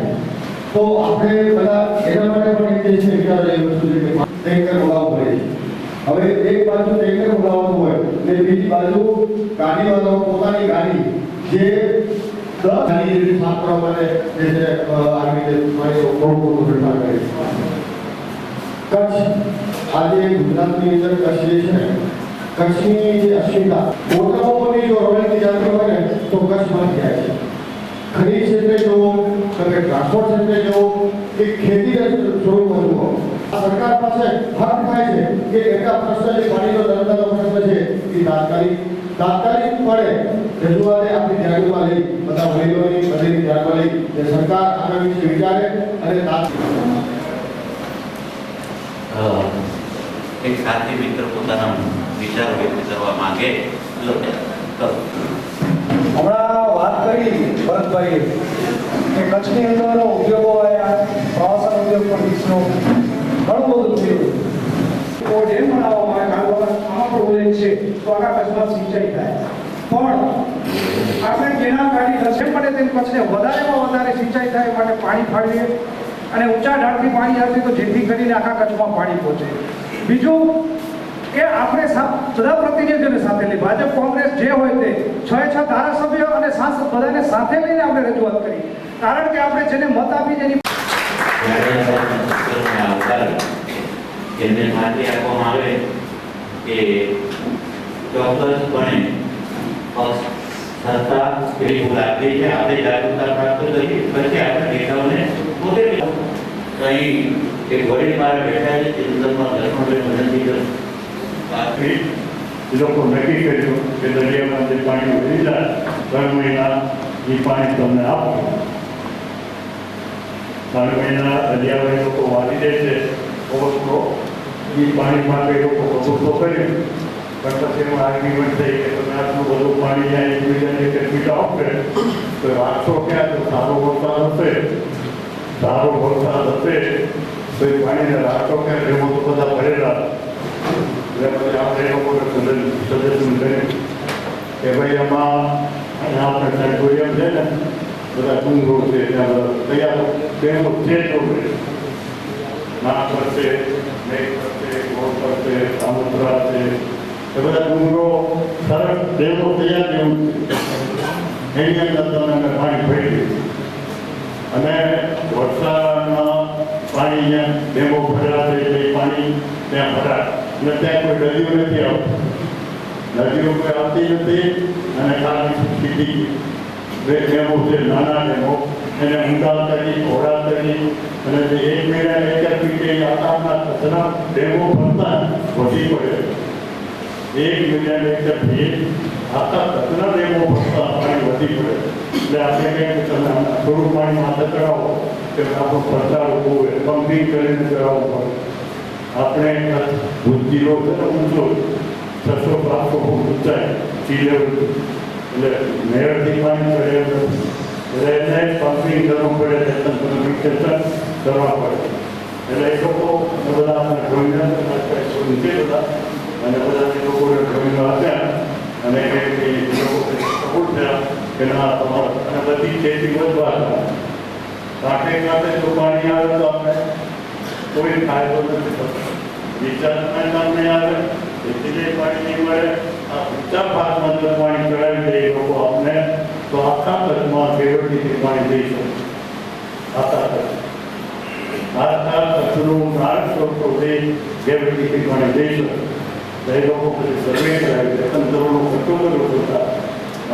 તો આપણે બધા એના માટે પણ એક જે છે વિચાર એ વસ્તુ છે કે ટેન્કર મંગાવવું પડે છે હવે એક બાજુ ટેન્કર બોલાવતું હોય ને બીજી બાજુ ગાડીવાળાઓ પોતાની ગાડી જે 10 ગાડી જેટલી સાફ કરવા માટે જે છે આવી રીતે મારી બહુ મોટો ફેરફાર કરે છે. કચ્છ આજે ગુજરાતની અંદર કચ્છ જે છે કચ્છની જે અસ્મિતા મોટાઓની જો રોયલ્ટી જાણતી હોય ને તો કચ્છમાં જાય છે. ખરીદ ક્ષેત્રે જુઓ કે ટ્રાન્સપોર્ટ ક્ષેત્રે જુઓ કે ખેતી સ્વરૂપમાં જુઓ સરકાર પાસે હક થાય છે કે એટલા પ્રશ્ન જે પાણીનો દરદાનો પ્રશ્ન છે એ તાત્કાલિક પડે રજૂઆતે આપણી ધ્યાનમાં લઈ બધા વડીલોની બધીની ધ્યાનમાં લઈ જે સરકાર આના વિશે વિચારે અને એક સાથી મિત્ર પોતાના વિચારો વ્યક્ત કરવા માંગે લો હમણાં વાત કરી ભરતભાઈ કે કચ્છની અંદર ઉદ્યોગો આવ્યા, પ્રવાસન ઉદ્યોગ પણ વિકસ્યો, ઘણું બધું થયું. તો જેમ બનાવવામાં આવે આમાં પણ ઉલ્લેખ છે તો આખા કચ્છમાં સિંચાઈ થાય. પણ આપણે કેનાલ કાઢી રસ્તે પડે તેમ કચ્છને વધારેમાં વધારે સિંચાઈ થાય માટે પાણી ફાળવીએ અને ઊંચા ઢાળથી પાણી આવે તો જેથી કરીને આખા કચ્છમાં પાણી પહોંચે. બીજું કે આપણે બધા પ્રતિનિધિઓને સાથે લઈ ભાજપ કોંગ્રેસ જે હોય તે 6 ધારાસભ્યો અને સાંસદ બધાને સાથે લઈને આપણે રજૂઆત કરી. કારણ કે આપણે જેને મત આપી જેની એમને ખાતરી આપવામાં આવે કે ચોક્કસપણે સરકાર એવી ભૂલ આપી છે, આપણે જાગૃતતા પ્રાપ્ત કરી પછી આપણે નેતાઓને પોતે અહીં એક વડીલ મારા બેઠા છે ચિંતનમાં લક્ષ્મણભાઈ મદનજી લોકો નક્કી કર્યું કે દરિયામાં જે પાણી વધી જાય 3 મહિના એ પાણી તમને આપો. 3 મહિના દરિયાવાળી લોકો વાળી દે છે તો એ પાણી માટે લોકો કબૂલ કર્યું પણ પછી એમાં આર્ગ્યુમેન્ટ થઈ કે તમે આટલું બધું પાણી જાય એકબીજાને એક મીઠા આપે તો રાખશો ક્યાં? તો સારો વરસાદ હશે તો એ પાણીને રાખશો ક્યાં? એમાં તો બધા ભરેલા. એટલે પછી આપણે એ લોકોને સજેશન કર્યું કે ભાઈ આમાં આપણે સેનેટોરિયમ છે ને બધા ડુંગરો છે ત્યાં તૈયાર તેનો જે જોવે ના કરશે મેઘ કરશે ગોળ કરશે સામુદ્રા છે એ બધા ડુંગરો સરસ ડેમો તૈયાર જેવું છે એની અંદર તમે પાણી ભરી દીધું અને વરસાદના પાણી અહીંયા ડેમો ભરેલા છે એટલે પાણી ત્યાં ભરાય અને ત્યાં કોઈ નદીઓ નથી આવતી, નદીઓ કોઈ આવતી નથી અને ખાલી સીધી ડેમો છે નાના ડેમો એને ઊંડા કરી પહોળા કરી અને જે 1 મહિના 1 ફીટે આકારના કચરા ડેમો ભરતા વધી પડે 1 મહિના 1 ફીટ આખા કચરા ડેમો ભરતા પાણી વધી પડે. એટલે આપણે કહીએ કે તમે થોડું પાણી માથે ચડાવો કે આપણો પ્રચાર ઉભો હોય પમ્પિંગ કરીને ચડાવવું પડે. આપણે ભુજ જિલ્લો છે ને ઊંચો 600-700 ફૂટ ઊંચાઈ સી લેવલ એટલે મેયરથી પાણી ચડે એટલે એને પમ્પિંગ કરવું પડે ફિક્સેશન કરવા પડે. એટલે એ લોકો બધા આપણે ડ્રોઈંગ ઊંચે બધા અને બધા એ લોકોને ડ્રોઈંગ આપ્યા અને એ લોકો સપોર્ટ થયા કે ના તમારે અને બધી ખેતી વધવા કાંઠે જો પાણી આવે તો આપણે કોઈ ફાયદો નથી થતો. વિચારમાં કામ નહીં આવે એટલે પાણી નહીં મળે. આ ઊંચા ભાગમાં જો પાણી ચડાવી દે એ લોકો આપણે તો આખા કચ્છમાં કેવડીથી પાણી દઈ શકે. આખા કચ્છનું નાળ સ્વરૂપથી કેવડીથી પાણી દઈ શકે. એ લોકો પછી સર્વે કરાવી એકંદરોનો ખર્ચો કર્યો હતા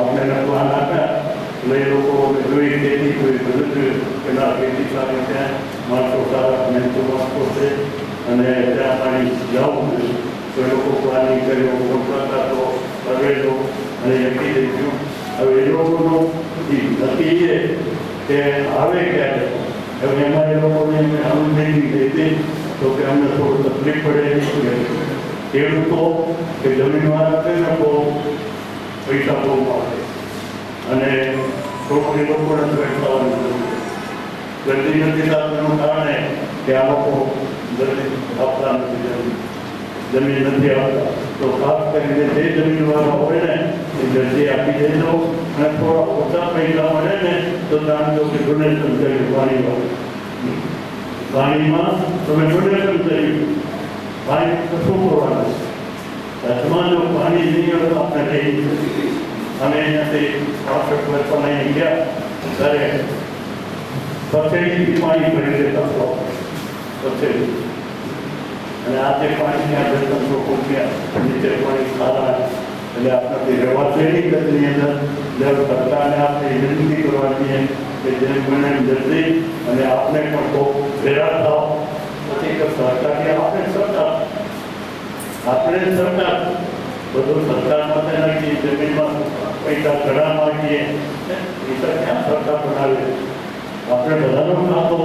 આપણે પ્લાન આપ્યા એટલે એ લોકો જોઈ ખેતી કોઈ બધું જોયું કે ના ખેતી સારી ત્યાં માણસો સારા મહેનતુ માણસો છે અને ત્યાં પાણી જવું જોઈએ તો એ લોકો પ્લાનિંગ કર્યો કોન્ટ્રાક્ટર તો કરેલો અને યકી થઈ ગયું. હવે એ લોકોનું નક્કી છે કે આવે ક્યારે હવે એમાં એ લોકોને અનુભવી હતી તો કે અમને થોડું તકલીફ પડે ખેડૂતો કે જમીનવાળા છે ને બહુ પૈસા બહુ પાડે અને થોડું એ લોકોને બેસવાનું જલ્દી નથી થવાનું કારણે કે આ લોકો જલ્દી આપતા નથી જમીન નથી આવતા તો ખાસ કરીને જે જમીનવાળા હોય ને એ જલ્દી આપી દેજો અને થોડા ઓછા પૈસા મળે ને તો જાણજો કે ડોનેશન કર્યું પાણીમાં તમે ડોનેશન કર્યું પાણી તો શું કરવાનું સમાજ પાણી નહીં હોય તો આપણે રહી અમે અહીંયાથી 65 વર્ષમાં અહીં ગયા ત્યારે પથેરીથી પાણી ભરી દેતા હતો પથેરી અને આજે પાણીની આ દર્શન લોકો ગયા નીચે પાણી ખારા એટલે આપણાથી રહેવાશે નહીં કચ્છની અંદર એટલે સરકારને આપણે વિનંતી કરવાની છે કે જેમ બને એમ જલ્દી અને આપણે પણ બહુ પ્રેરા થાવ પછી કે સરકારથી આપણે સરકાર બધું સરકાર માટે નાખીએ જમીનમાં પૈસા ઘણા માગીએ એ તો ક્યાં સરકાર બનાવે આપણે બધાનો ખાતો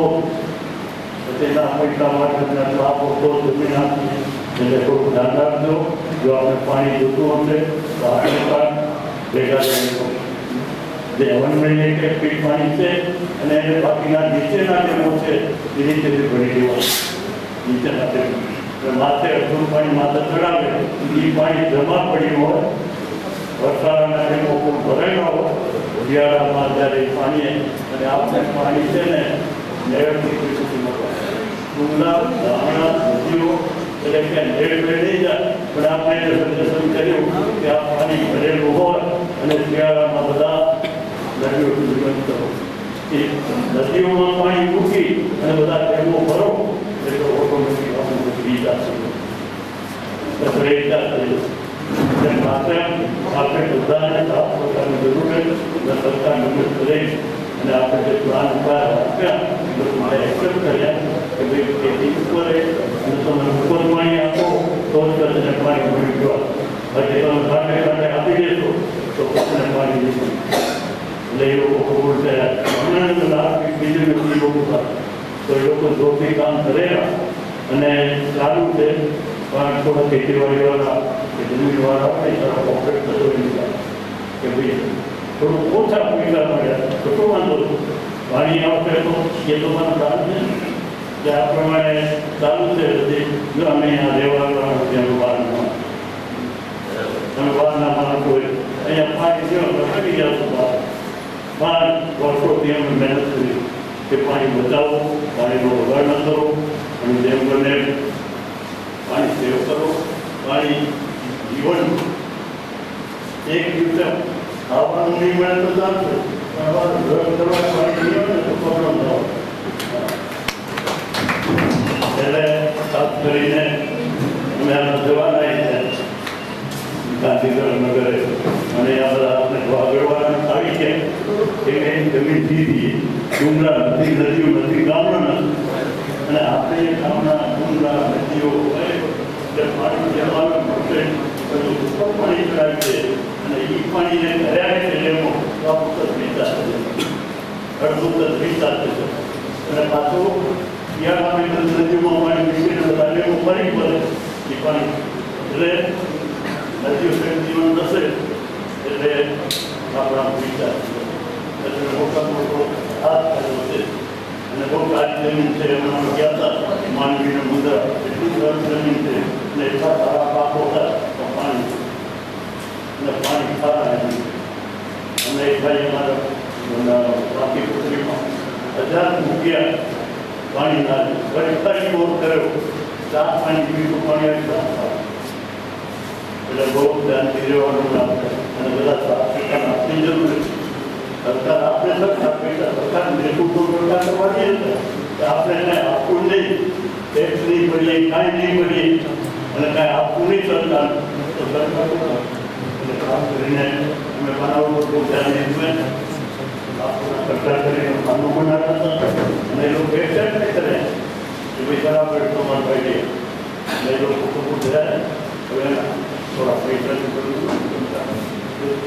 પછી ના પૈસા માટે આપો તો જમીન આપીએ એટલે થોડું ધ્યાન રાખજો જો આપણે પાણી જોતું હશે તો આપણે પણ ભેગા થઈને જે 1 મહિને કે ફીટ પાણી છે અને એને બાકીના નીચેના ડેમો છે એ નીચેથી ભરી દેવાનું નીચેના ડેમો માથે અડધું પાણી માથે ચડાવે એ પાણી જમા પડ્યું હોય વરસાદના ડેમો ખૂબ ભરેલા હોય શિયાળામાં જ્યારે પાણી અને આપણે પાણી છે ને નેરથી સુધી મળવા ડુંગળા ધાણા નદીઓ એટલે કે નેર નહીં જાય પણ આપણે સજેશન કર્યું કે આ પાણી ભરેલું હોય અને શિયાળામાં બધા નદીઓ જીવન કરો એ નદીઓમાં પાણી મૂકી અને બધા ડેમો ભરો એટલે ઓટોમેટિક આપણું બીજા માત્ર આપણે બધાને સાફ કરવાની જરૂર છે અને સરકાર મદદ કરે અને આપણે જે પ્લાન આપ્યા મારે એક્સેપ્ટ કર્યા કે ભાઈ ખેતી ઉપર અને તમે ઉપર પાણી આપો તો જ કચ્છને પાણી મળી ગયો બાકી તમે કાંઠે કાંઠે આપી દેશો તો કચ્છને પાણી નહીં એટલે એ લોકો કબૂલ થયા હમણાં લાભ બીજું નથી લોકો તો એ લોકો જોરથી કામ કરેલા અને સારું છે પણ થોડા ખેતીવાડીવાળા કે જમીનવાળા આપણે સારા કોપરેટ થતો કે ભાઈ થોડું ઓછા પૈસા મળ્યા તો શું વાંધો પાણી આવશે તો એ તો મને સારું છે કે આ પ્રમાણે સારું છે બધી જો અમે અહીંયા રહેવાનું ત્યાં બહારમાં તમે બહારના માણસો હોય અહીંયા પાણી જેવો કરી ગયા છો બહાર વર્ષોથી અમે મહેનત કરી કે પાણી બચાવો પાણીનો વગાડ ન કરો અને જેમ બને પાણી સેવ કરો પાણી જીવન એક દિવસે ખાવાનું નહીં મળે તો ચાલશે પણ કરવા પાણી નહીં મળે તો પ્રોબ્લેમ થયો એટલે ખાસ કરીને અમે જવાના છે ગાંધીનગર નગરે અને આ બધા આપણે આગળવાળા આવી છે કે એની જમીન દીધી ડુંગરા નથી નદીઓ નથી ગામડા નથી અને આપણે ગામના ડુંગરા નદીઓ પાણી જવાનું પડશે બધું ઉપર પાણી ચડાવી છે અને એ પાણીને ઘરે આવે છે ડેમો તો આ પુસ્તક વિસ્તાર છે અડધું વિસ્તાર છે અને પાછું શિયાળામાં નદીઓમાં પાણી નીકળીને બધા ડેમો ફરી પડે એ પાણી એટલે નદીઓ જીવન થશે એટલે આપણા વિચાર એટલે મોટા મોટો હાથ કર્યો છે અને બહુ સારી જમીન છે એમાં ગયા હતા માંડવીના મુદ્દા એટલી સરસ જમીન છે અને એટલા સારા પાકો હતા તો પાણી અને પાણી સારા નથી અને એક ભાઈ અમારા બાકી પુત્રીમાં 1000 મૂક્યા પાણી ના ફરી બોર કર્યો સાફ પાણી પીવું પાણી એટલે બહુ ધ્યાનથી રહેવાનું અને બધા સાફ સુથરા આપણી જરૂર છે સરકાર આપણે સરકાર નેતૃત્વ કરવાની છે આપણે એને આપવું નહીં ટેક્સ નહીં ભરીએ કાંઈ નહીં ભરીએ અને કાંઈ આપવું નહીં સરકાર તો સરકાર એટલે કામ કરીને અમે બનાવવું બહુ ધ્યાન દીધું આપણા સરકાર કરીને કામો બનાવતા હતા અને એ લોકો એક્સેપ્ટ નહીં કરે કે ભાઈ બરાબર તમારે ભાઈ એટલે એ લોકો ખૂબ ધ્યાન હવે થોડા પૈસાની બધું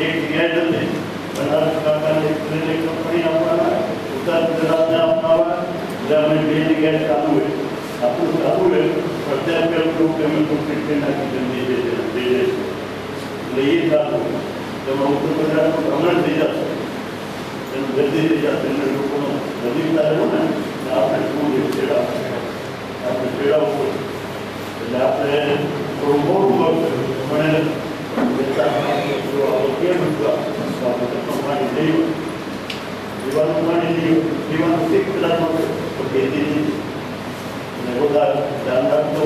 એક જગ્યાએ નથી બનારસ કાકાની કંપની આપવાના ઉત્તર ગુજરાતને આપવાના જ્યાં અમે 2 જગ્યાએ ચાલુ હોય આપણું ચાલુ હોય અત્યારે પેલું લોકો અમે કમ્પ્લીટ કરી નાખી એટલે એ ચાલુ હોય તેમાં ઉત્તર ગુજરાતનું ભ્રમણ થઈ જશે એનું જલ્દી થઈ જશે એટલે લોકોનો નજીક થાય ને આપણે શું છેડા આપણે છેડા ઉપર એટલે આપણે થોડું મોટું કરશે પણ પાણી નહીં જીવાનું પાણી નહીં જીવાનું શીખ પેલા ખેતી નહીં અને બધા ધ્યાન રાખજો,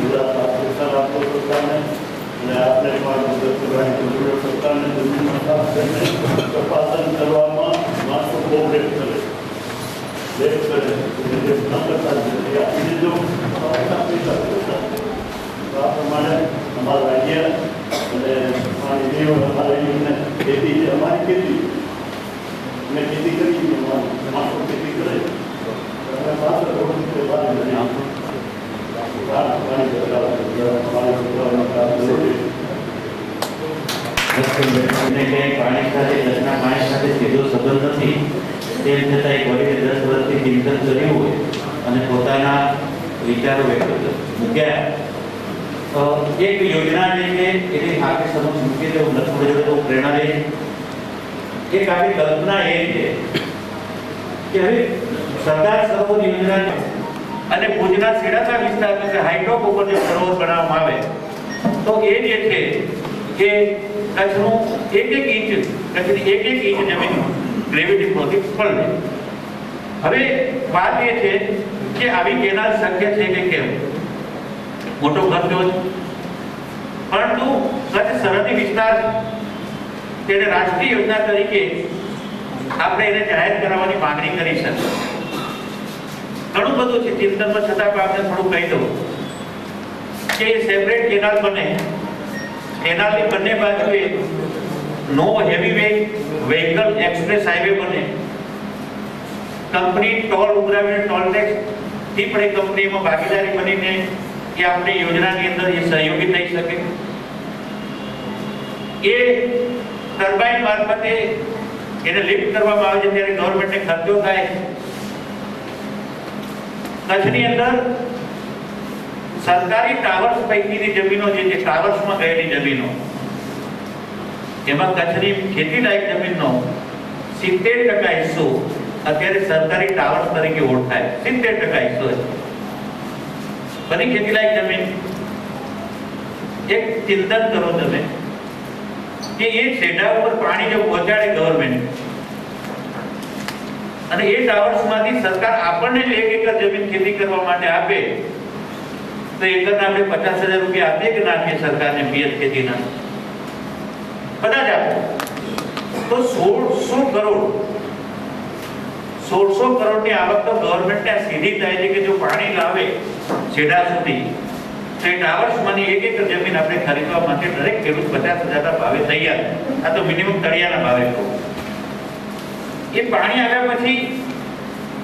બધા પ્રાથમિકતા રાખજો સરકારને, અને આપણે પણ સરકારને જમીનમાં સાફ કરીને તપાસન કરવામાં માણસો કોઓપરેટ કરે, લેટ કરે, જે ન કરતા જલ્દી આપી દેજો. આ પ્રમાણે અમારા રાજ્ય અને અમારી દેવ અમારી ખેતી છે, અમારી ખેતી મેં ખેતી કરી છે, માણસો ખેતી કરે અમે માત્ર રોડ રીતે બહાર કરી પાણી સાથે દસના પાણી સાથે સીધો સંબંધ નથી, તેમ છતાં એક વડીલે 10 વર્ષથી ચિંતન કર્યું હોય અને પોતાના વિચારો વ્યક્ત મૂક્યા. એક યોજના જે છે એની આપણી સમક્ષ મૂકી દે, હું થોડી જોડે તો પ્રેરણા લઈ. એક આપણી કલ્પના એ છે કે હવે સરદાર સરોવર યોજના અને ભુજના સેડાતા વિસ્તારમાં જે હાઈટોપ ઉપર જે સરોવર બનાવવામાં આવે તો એ જે છે કે કચ્છનું એક ઇંચ જમીન ગ્રેવિટી પ્રોજેક્ટ પલળે. હવે વાત એ છે કે આવી કેનાલ શક્ય છે કે કેમ? મોટો ખર્ચો છે, પરંતુ કચ્છ સરહદી વિસ્તાર તેને રાષ્ટ્રીય યોજના તરીકે આપણે એને જાહેર કરાવવાની માંગણી કરી શકીએ. ઘણું બધું છે ચિંતનમાં, છતાં પણ આપણે થોડું કહી દઉં કે સેપરેટ કેનાલ બને, કેનાલની બંને બાજુએ નો હેવી વ્હીકલ એક્સપ્રેસ હાઈવે બને, કંપની ટોલ ઉઘરાવીને ટોલ ટેક્સ થી પણ એ કંપનીમાં ભાગીદારી બનીને કે આપણી યોજનાની અંદર એ સહયોગી થઈ શકે. એ ટર્બાઇન મારફતે એને લિફ્ટ કરવામાં આવે છે ત્યારે ગવર્મેન્ટને ખર્ચો થાય. કચ્છની અંદર સરકારી ટાવર્સ પૈકીની જમીનો જે છે, ટાવર્સમાં ગયેલી જમીનો, એમાં કચ્છની ખેતી લાયક જમીનનો 70% હિસ્સો અત્યારે સરકારી ટાવર્સ તરીકે ઓળખાય. 70% હિસ્સો બની ખેતી લાયક જમીન. એક ચિંતન કરો તમે કે એ છેડા ઉપર પાણી જો પહોંચાડે ગવર્મેન્ટ અને એ ટાવર્સમાંથી સરકાર આપણને જો 1 એકર જમીન ખેતી કરવા માટે આપે તો એકરના આપણે 50,000 રૂપિયા આપીએ કે નાખીએ સરકારને પિયત ખેતીના? બધા જ આપે તો 1600 કરોડની આવક તો ગવર્મેન્ટને સીધી થાય છે કે જો પાણી લાવે છેડા સુધી તો એ ટાવર્સમાંની 1 એકર જમીન આપણે ખરીદવા માટે દરેક ખેડૂત 50,000ના ભાવે તૈયાર. આ તો મિનિમમ તળિયાના ભાવે કહું. એ પાણી આવ્યા પછી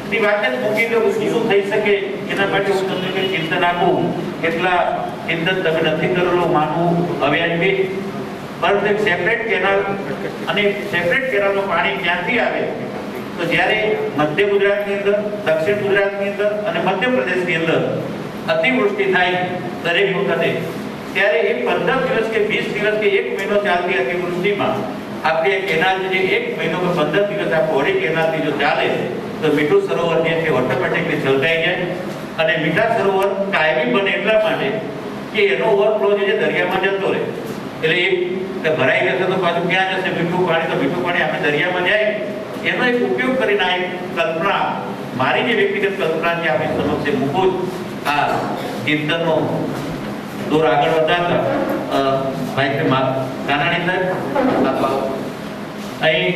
ની વાત જ મૂકી દો શું થઈ શકે એના માટે હું તમને કંઈ ચિંતન આપું, એટલા ચિંતન તમે નથી કરેલું માનવું અવ્યાજબી. પરંતુ એક સેપરેટ કેનાલ અને સેપરેટ કેનાલનું પાણી ક્યાંથી આવે તો જ્યારે મધ્ય ગુજરાતની અંદર, દક્ષિણ ગુજરાતની અંદર અને મધ્યપ્રદેશની અંદર અતિવૃષ્ટિ થાય દરેક વખતે, ત્યારે એ 15 દિવસ કે 20 દિવસ કે 1 મહિનો ચાલતી અતિવૃષ્ટિમાં આપણી કેનાલ જે 1 મહિનો કે 15 દિવસ આ પહોળી કેનાલથી જો ચાલે તો મીઠું સરોવર જે છે ઓટોમેટિકલી છલકાઈ જાય. અને મીઠા સરોવર કાયમી બને એટલા માટે કે એનો ઓવરફ્લો જે છે દરિયામાં જતો રહે. એટલે એ ભરાઈ જશે તો પાછું ક્યાં જશે મીઠું પાણી? તો મીઠું પાણી આપણે દરિયામાં જાય. એનો એક ઉપયોગ કરીને આ એક કલ્પના, મારી જે વ્યક્તિગત કલ્પના છે આપણી સમક્ષ મૂકું આ ચિંતનનો દોર આગળ વધારતા ભાઈ કાનાણી સાહેબ અહીં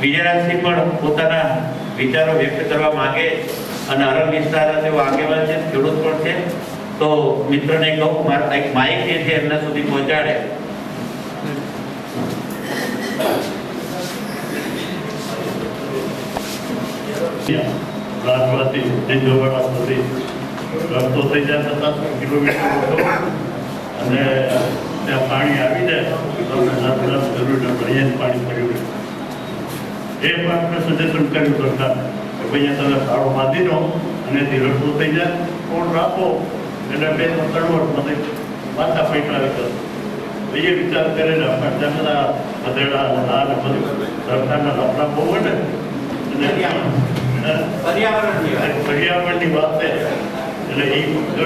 વિજયરાજસિંહ પણ પોતાના વિચારો વ્યક્ત કરવા માંગે અને અરબ વિસ્તાર તેઓ આગેવાન છે, ખેડૂત પણ છે. તો મિત્રને કહું મારા એક માઇક જે છે એમના સુધી પહોંચાડે. રાજવાથી જિંદોવાડા સુધી રસ્તો થઈ જાય 700 કિલોમીટર અને ત્યાં પાણી આવી જાય તો આપણે જરૂર ભણીએ પાણી પડ્યું. એ પણ આપણે સજેશન કર્યું સરકાર કે ભાઈ તમે ભાડો બાંધી દો અને રસ્તો થઈ જાય, કોણ રાખો એટલે 2-3 વર્ષમાંથી પાછા પૈસા આવી કરો. એ વિચાર કરીને આપણે ત્યાં બધા વધેડા આ બધું સરકારના લફડા બહુ હોય ને પર્યાવરણની વાત છે. એટલે એ જો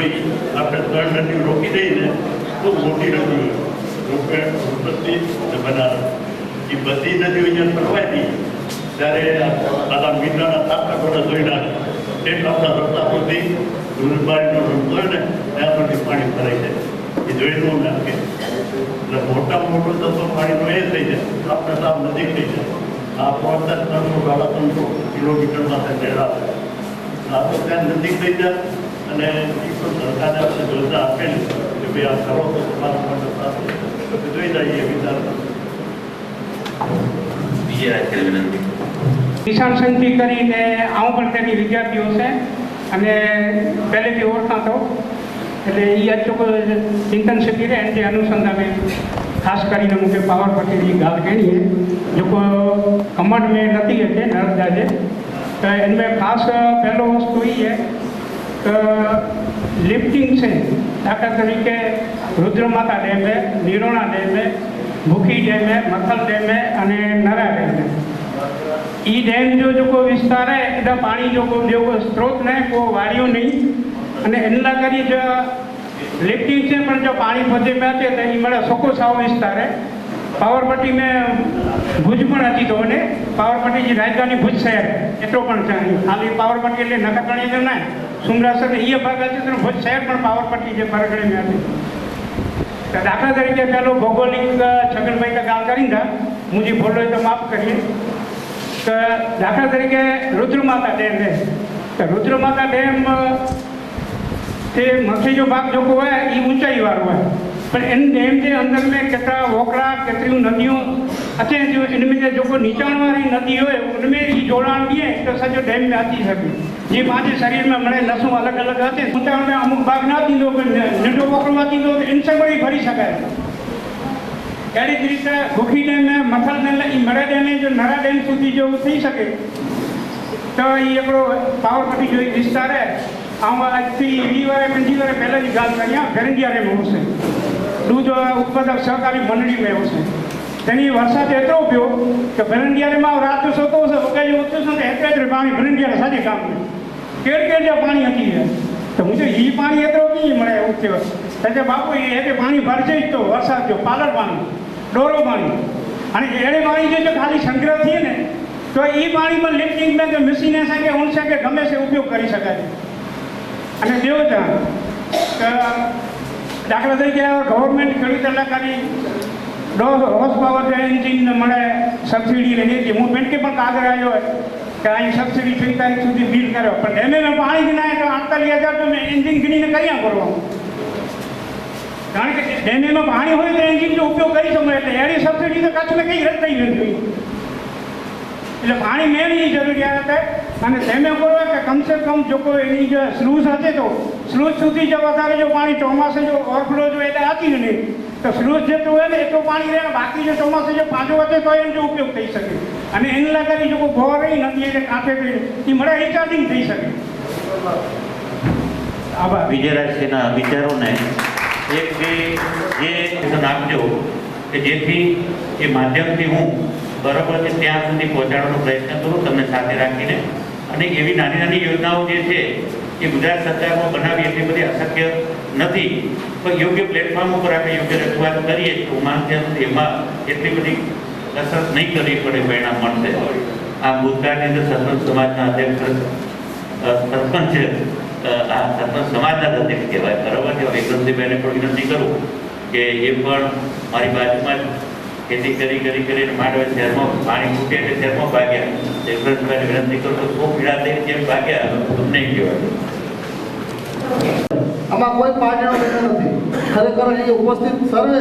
આપણે 3 નદીઓ રોકી દઈએ તો મોટી નદીઓ ઉત્પત્તિ બનાવે એ બધી નદીઓ અહીંયા ફરવાય નહીં ત્યારે આના મીઠાના તાપા થોડા જોઈ નાખે એટલે આપણા રસ્તા સુધી ડુંગરબારીનો રસ્તો હોય ને ત્યાં પરથી પાણી ભરાઈ જાય, એ જોઈ ન નાખે. એટલે મોટામાં મોટો તત્વ પાણીનો એ થઈ જાય, આપણે સાવ નજીક થઈ જાય. આ 300-350 કિલોમીટરમાં મેળા આ તો ત્યાં નજીક થઈ જાય. અને એ તો સરકારે આપણે યોજના આપેલી કે ભાઈ આ કરો તો તમારા માટે સારું, તો જોઈ જઈએ વિચાર. બીજી રાજકીય વિનંતી. કિસાન સંધિ કરીને આવું પણ તેની વિદ્યાર્થીઓ છે અને પહેલેથી ઓળખાતો એટલે એ અચૂક ચિંતન શક્તિ રહે તે અનુસંધાને ખાસ કરીને મુકે પાવર પટ્ટીની ગાल कहनी है जो कमर में नदी है नर्मदा है तो इनमें खास पहलो वस्तु ये है कि लिफ्टिंग से दाखिला तरीके रुद्र माता डैम है, निरोणा डैम है, भूखी डैम है, मथल डैम है અને નરા ડેમ है. ई डैम जो को विस्तार है एदा पानी जो स्त्रोत ने को वारियो नहीं અને એના કરી जो लिफ्टिंग से पण जो पानी फजे में आते तो ये मेरा सोको साव विस्तार है. पावर पट्टी में भुज पण हती तो ने पावर पट्टी जी राजधानी भुज शहर एटलो पण चाहिए खाली पावर पट्टी એટલે નખત્રાણી જ ના સુમરાસર ये भाग है तो भुज शहर पण पावर पट्टी जे परगणे में आती. तो दाखला तरीके पहलो भौगोलिक छगनभाई का गाल करी था मुझे बोलो तो माफ करिए. तो दाखला तरीके रुद्रमाता डैम है तो रुद्रमाता डैम તે મથે जो भाग जो है ये ऊंचाई वालों है पर इन डैम के अंदर में कितना वोकरा कितनी नदियों अच्छे जो इनमें जो नीचाण वाली नदी हो उनमें ये जोड़ाण दिए तो सजो डैम में आती सके. ये पांच शरीर में मरे नसों अलग अलग आते ऊंचाण में अमुक भाग ना थी नंढो वोकरो आती तो इनसे बड़ी भरी सके. अड़ी रीते भूखी डैम में मथल डैम में मरे डैम जो नरा डैम सुधी जो थी सके तो ये पावर पट्टी जो विस्तार है આજથી 20 વર્ષ 25 વર્ષ પહેલાંની ગાલ કરીએ ભેરંડિયારેમાં હશે દૂધ ઉત્પાદક સહકારી મંડળીમાં હશે તેની વરસાદ એટલો થયો કે ભેરંડિયારેમાં રાત સોતો હશે વગાઈ ઓછું છે એટલે પાણી ભેરંડિયારે સાજી કામ કેડ કેડ પાણી હતી તો મુझे એ પાણી એટલો નહીં મળે એવું થયો એટલે બાપુ એ પાણી ભરશે જ તો વરસાદ જો પાલર પાણી ડોરો પાણી અને એડે પાણી જે ખાલી સંગ્રહ થઈએ ને તો એ પાણીમાં લિફ્ટિંગ में जो मशीन है कि उनसे के गमे से उपयोग કરી શકાય. અને જેવો છે દાખલા તરીકે ગવર્મેન્ટ ખેડૂત કલાકારી 10 હોર્સ પાવર એન્જિન મળે સબસિડી રહી છે. હું બેંકે પણ કાગળ આવ્યો હોય કે અહીં સબસિડી 6 તારીખ સુધી બિલ કર્યો પણ ડેમે में પાણી ના તો 48,000 તો મેં એન્જિન ગણીને કર્યા કરવાનું કારણ કે ડેમે में પાણી હોય તો એન્જિનનો ઉપયોગ કરી શકો એટલે એની સબસિડી તો કચ્છમાં કઈ રદ થઈ ગઈ. એટલે પાણી મેન ये जरूरियात है અને તેમે બોલો કે कम से कम जो कोई એની जो સ્લુઝ હશે તો સ્લુઝ સુધી જો વધારે જો પાણી ચોમાસે જો ઓવરફ્લો જો એટલે આતી જ નહીં તો સ્લુઝ જેટલું હોય ને એટલું પાણી રહે બાકી જો ચોમાસે જો પાછો વધે તો એનો ઉપયોગ થઈ શકે અને એના કરી જો ભોર રહી નથી એટલે કાંઠે એ મળે રિચાર્જિંગ થઈ શકે. આભાર. વિજયરાજસિંહના વિચારોને એક બે જે આપજો કે જેથી એ માધ્યમથી હું બરાબર છે ત્યાં સુધી પહોંચાડવાનો પ્રયત્ન કરું તમને સાથે રાખીને અને એવી નાની નાની યોજનાઓ જે છે એ ગુજરાત સરકારમાં બનાવી એટલી બધી અશક્ય નથી પણ યોગ્ય પ્લેટફોર્મ ઉપર આપણે યોગ્ય રજૂઆત કરીએ તો માધ્યમ એમાં એટલી બધી કસરત નહીં કરવી પડે પરિણામ મળશે. આ ભૂતકાળની અંદર સરપંચ સમાજના અધ્યક્ષ સરપંચ આ સરપંચ સમાજના અધ્યક્ષ કહેવાય બરાબર છે. વિક્રમસિંહભાઈને પણ વિનંતી કરું કે એ પણ મારી બાજુમાં ખેતી કરીને માંડવે શહેરમાં પાણી ફૂટે એટલે શહેરમાં ભાગ્યા વિક્રમસિંહભાઈને વિનંતી કરું તો ખૂબ પીડા થઈ જેમ ભાગ્યા તમને કહેવાય. આમાં કોઈ પાર્ટીનો વિષય નથી. ખરેખર અહીં ઉપસ્થિત સર્વે